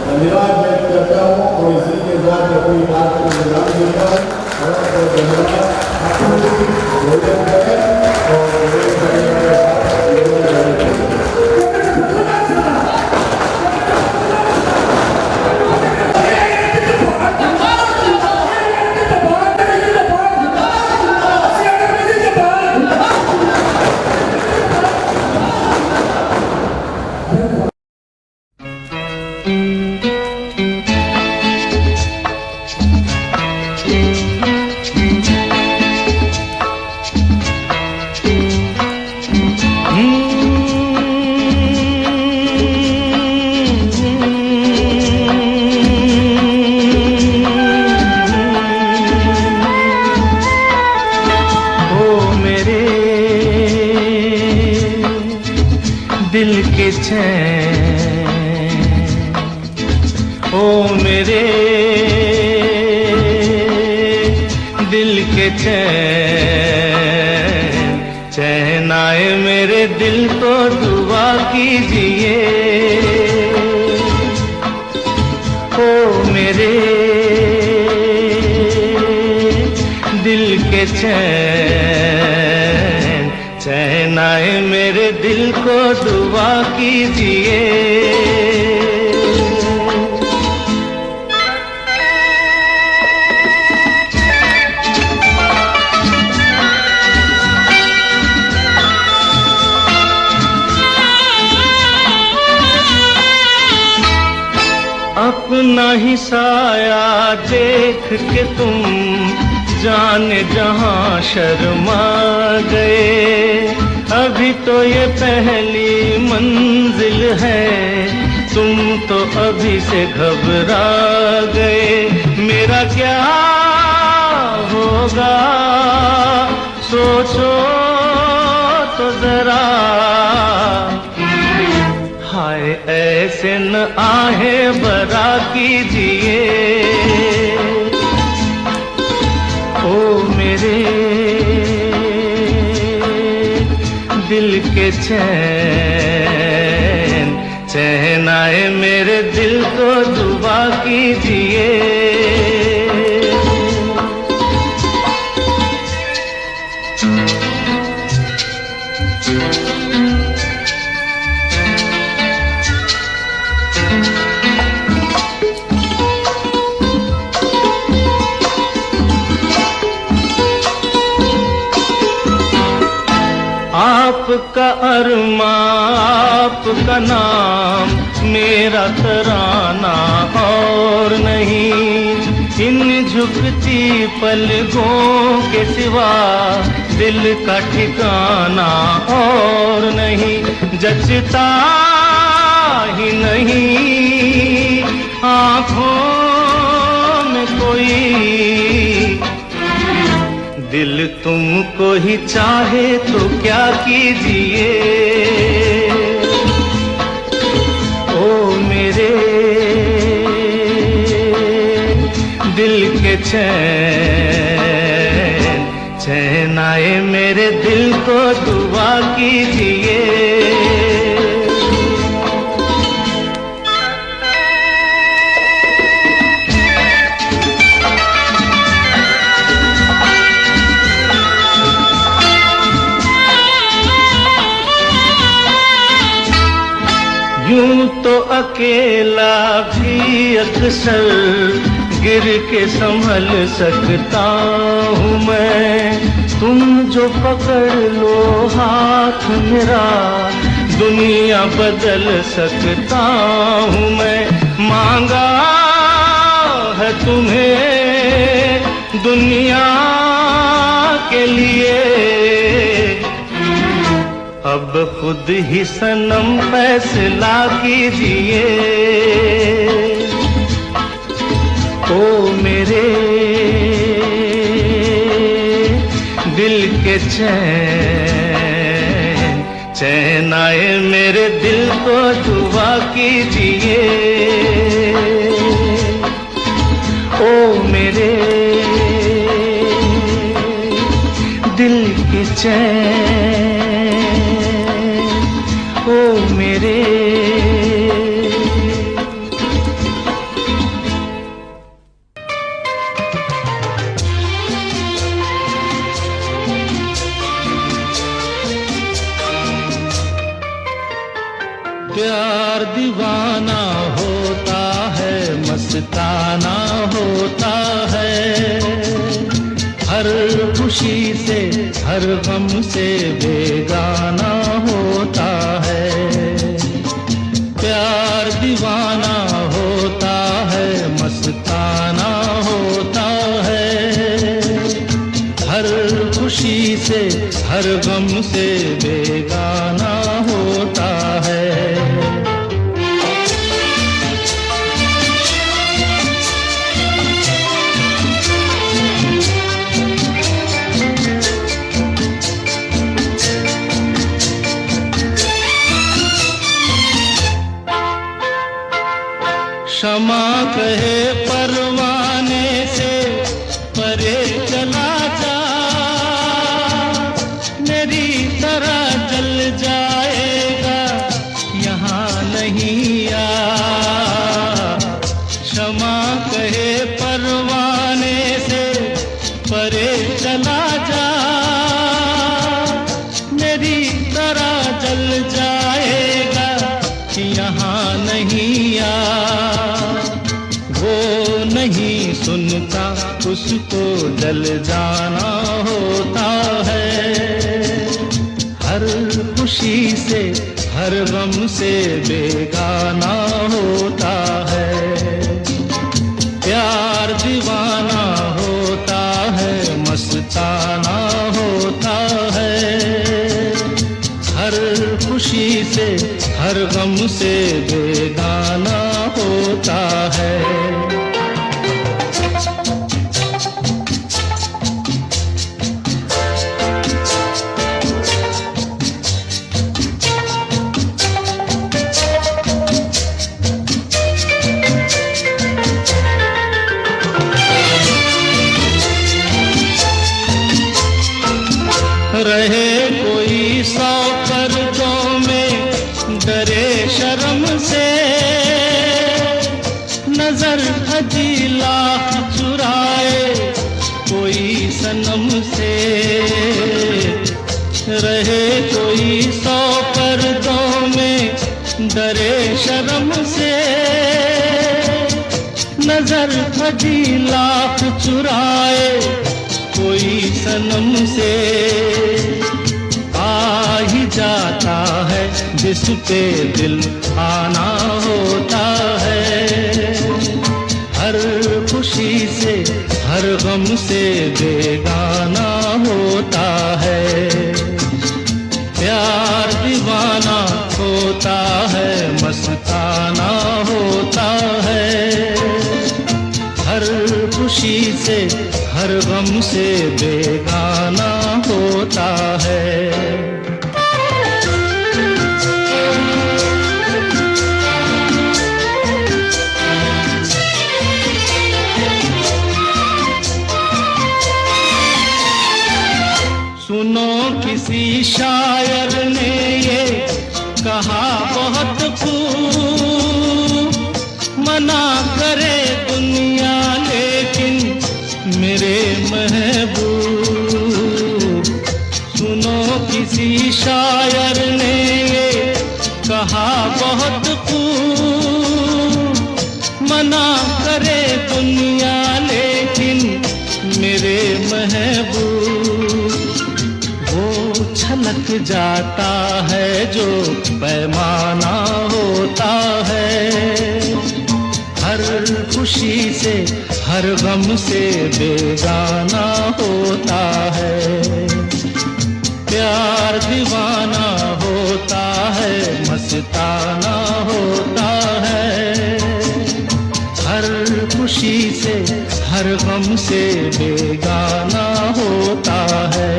धन्यवाद व्यक्त करता हूँ और इसी के साथ अपनी बात को विराम देता हूँ। बहुत बहुत धन्यवाद। आप लोग भोजन करें और भोजन करने के बाद दिल के चैन, ओ मेरे दिल के चैन, चैन आए मेरे दिल को दुआ कीजिए। ओ मेरे दिल के चैन, चैन आए मेरे दिल को दुआ कीजिए। अपना ही साया देख के तुम जाने जहां शर्मा गए। अभी तो ये पहली मंजिल है, तुम तो अभी से घबरा गए। मेरा क्या होगा सोचो तो जरा, हाय ऐसे न आहे बरा कीजिए। ओ मेरे दिल के चैन, चैन आए मेरे दिल को दुआ कीजिए। आपका अरमा आपका नाम मेरा तराना और नहीं। इन झुकती पलकों के सिवा दिल का ठिकाना और नहीं। जचता ही नहीं आँखों में कोई, दिल तुमको ही चाहे तो क्या कीजिए। ओ मेरे दिल के चैन, चैन आए मेरे दिल को दुआ कीजिए। यूं तो अकेला भी अक्सर गिर के संभल सकता हूँ मैं, तुम जो पकड़ लो हाथ मेरा दुनिया बदल सकता हूँ मैं। मांगा है तुम्हें दुनिया के लिए, अब खुद ही सनम फैसला कीजिए। ओ मेरे दिल के चैन आए मेरे दिल को दुआ कीजिए। ओ मेरे दिल के चैन, ओ मेरे प्यार दीवाना होता है, मस्ताना होता है, हर खुशी से हर गम से बेगाना होता है। प्यार दीवाना होता है, मस्ताना होता है, हर खुशी से हर गम से बेगाना होता है। क्षमा कहे परवाने से परे चला जा, मेरी तरह जल जाएगा यहाँ नहीं आ। क्षमा कहे परवाने से परे चला जा, मेरी तरह जल जाएगा यहाँ नहीं आ। वो नहीं सुनता उसको जल जाना होता है, हर खुशी से हर गम से बेगाना होता है। प्यार दीवाना होता है, मस्ताना होता है, हर खुशी से हर गम से बेगाना होता है। रहे कोई 100 कर्जों में डरे शर्म से, नजर हजी लाख चुराए कोई सनम से। रहे कोई 100 पर्दों में डरे शर्म से, नजर हजी लाख चुराए कोई सनम से। आ ही जाता है जिस पे दिल आना होता है, हर खुशी से हर गम से बेगाना होता है। प्यार दीवाना होता है, मस्ताना होता है, हर खुशी से हर गम से बेगाना होता है। सुनो किसी शायर ने ये कहा बहुत खूब, मना करे दुनिया लेकिन मेरे महबूब। सुनो किसी शायर ने ये कहा कहा बहुत खूब, मना करे दुनिया लेकिन मेरे महबूब, वो छलक जाता है जो पैमाना होता है। हर खुशी से हर गम से बेगाना होता है। प्यार दीवाना होता है, मस्ताना होता है। हर खुशी से हर गम से बेगाना होता है।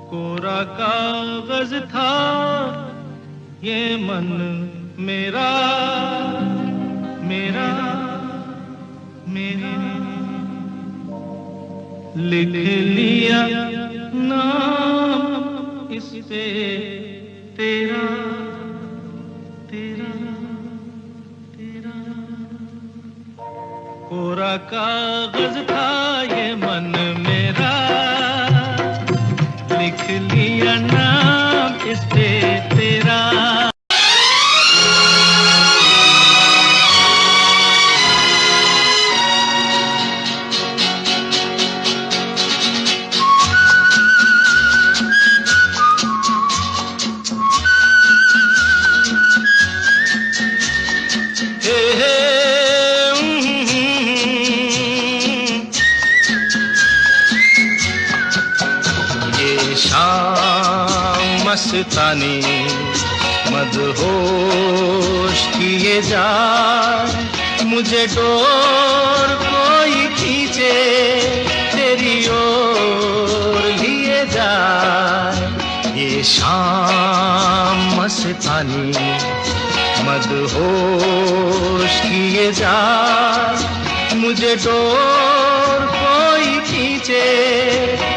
कोरा कागज था ये मन मेरा, मेरा मेरा, लिख लिया नाम इस पे तेरा, तेरा तेरा। कोरा कागज था ये मन मेरा, लिख लिया नाम इस पे तेरा। मस्तानी मदहोश किए जा, मुझे डोर कोई खींचे तेरी ओर लिए जाए। ये शाम मस्तानी मदहोश किए जा, मुझे डोर कोई खींचे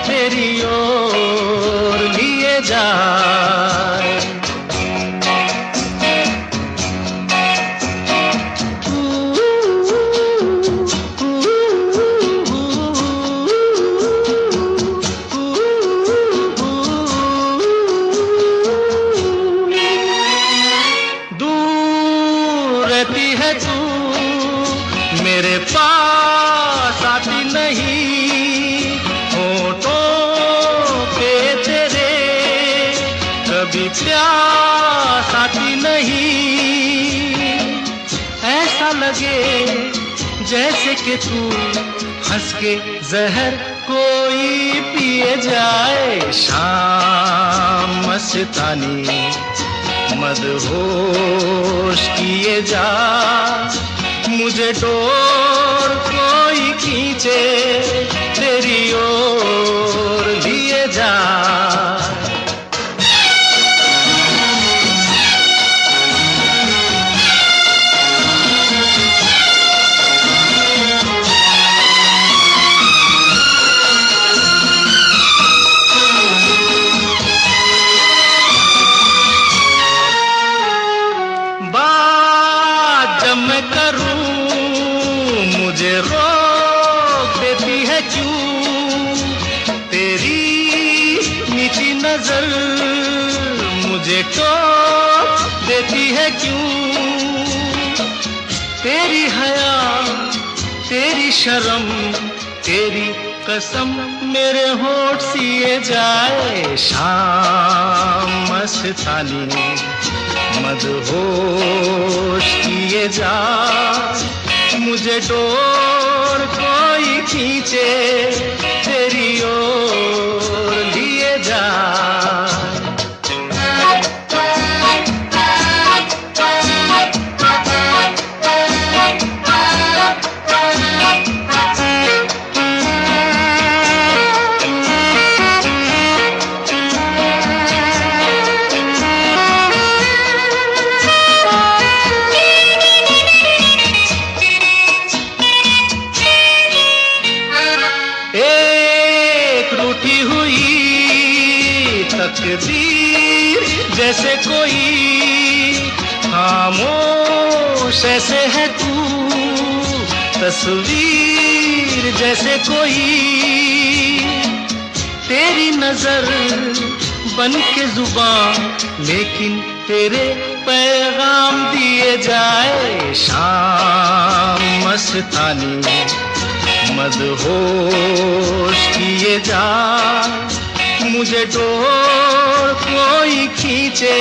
तेरी ओर लिए जाए। दूर रहती है तू मेरे पास आती नहीं, होठों पे तेरे कभी प्यास आती नहीं। ऐसा लगे जैसे कि तू हंस के जहर कोई पिए जाए। शाम मस्तानी मदहोश किए जा, मुझे डोर कोई खींचे तेरी ओर लिए जा। बात जब मैं करूं मुझे रोक देती है क्यों, तेरी मीठी नजर मुझे टोक देती है क्यों। तेरी हया तेरी शर्म तेरी कसम मेरे होठ सिए जाए। शाम मस्तानी मदहोश किए जा, मुझे डोर कोई खींचे तेरी ओर लिए जा। तकदीर जैसे कोई खामोश ऐसे है तू, तस्वीर जैसे कोई तेरी नजर बन के जुबान, लेकिन तेरे पैगाम दिए जाए शाम मस्तानी मदहोश किए जा, मुझे डोर कोई खींचे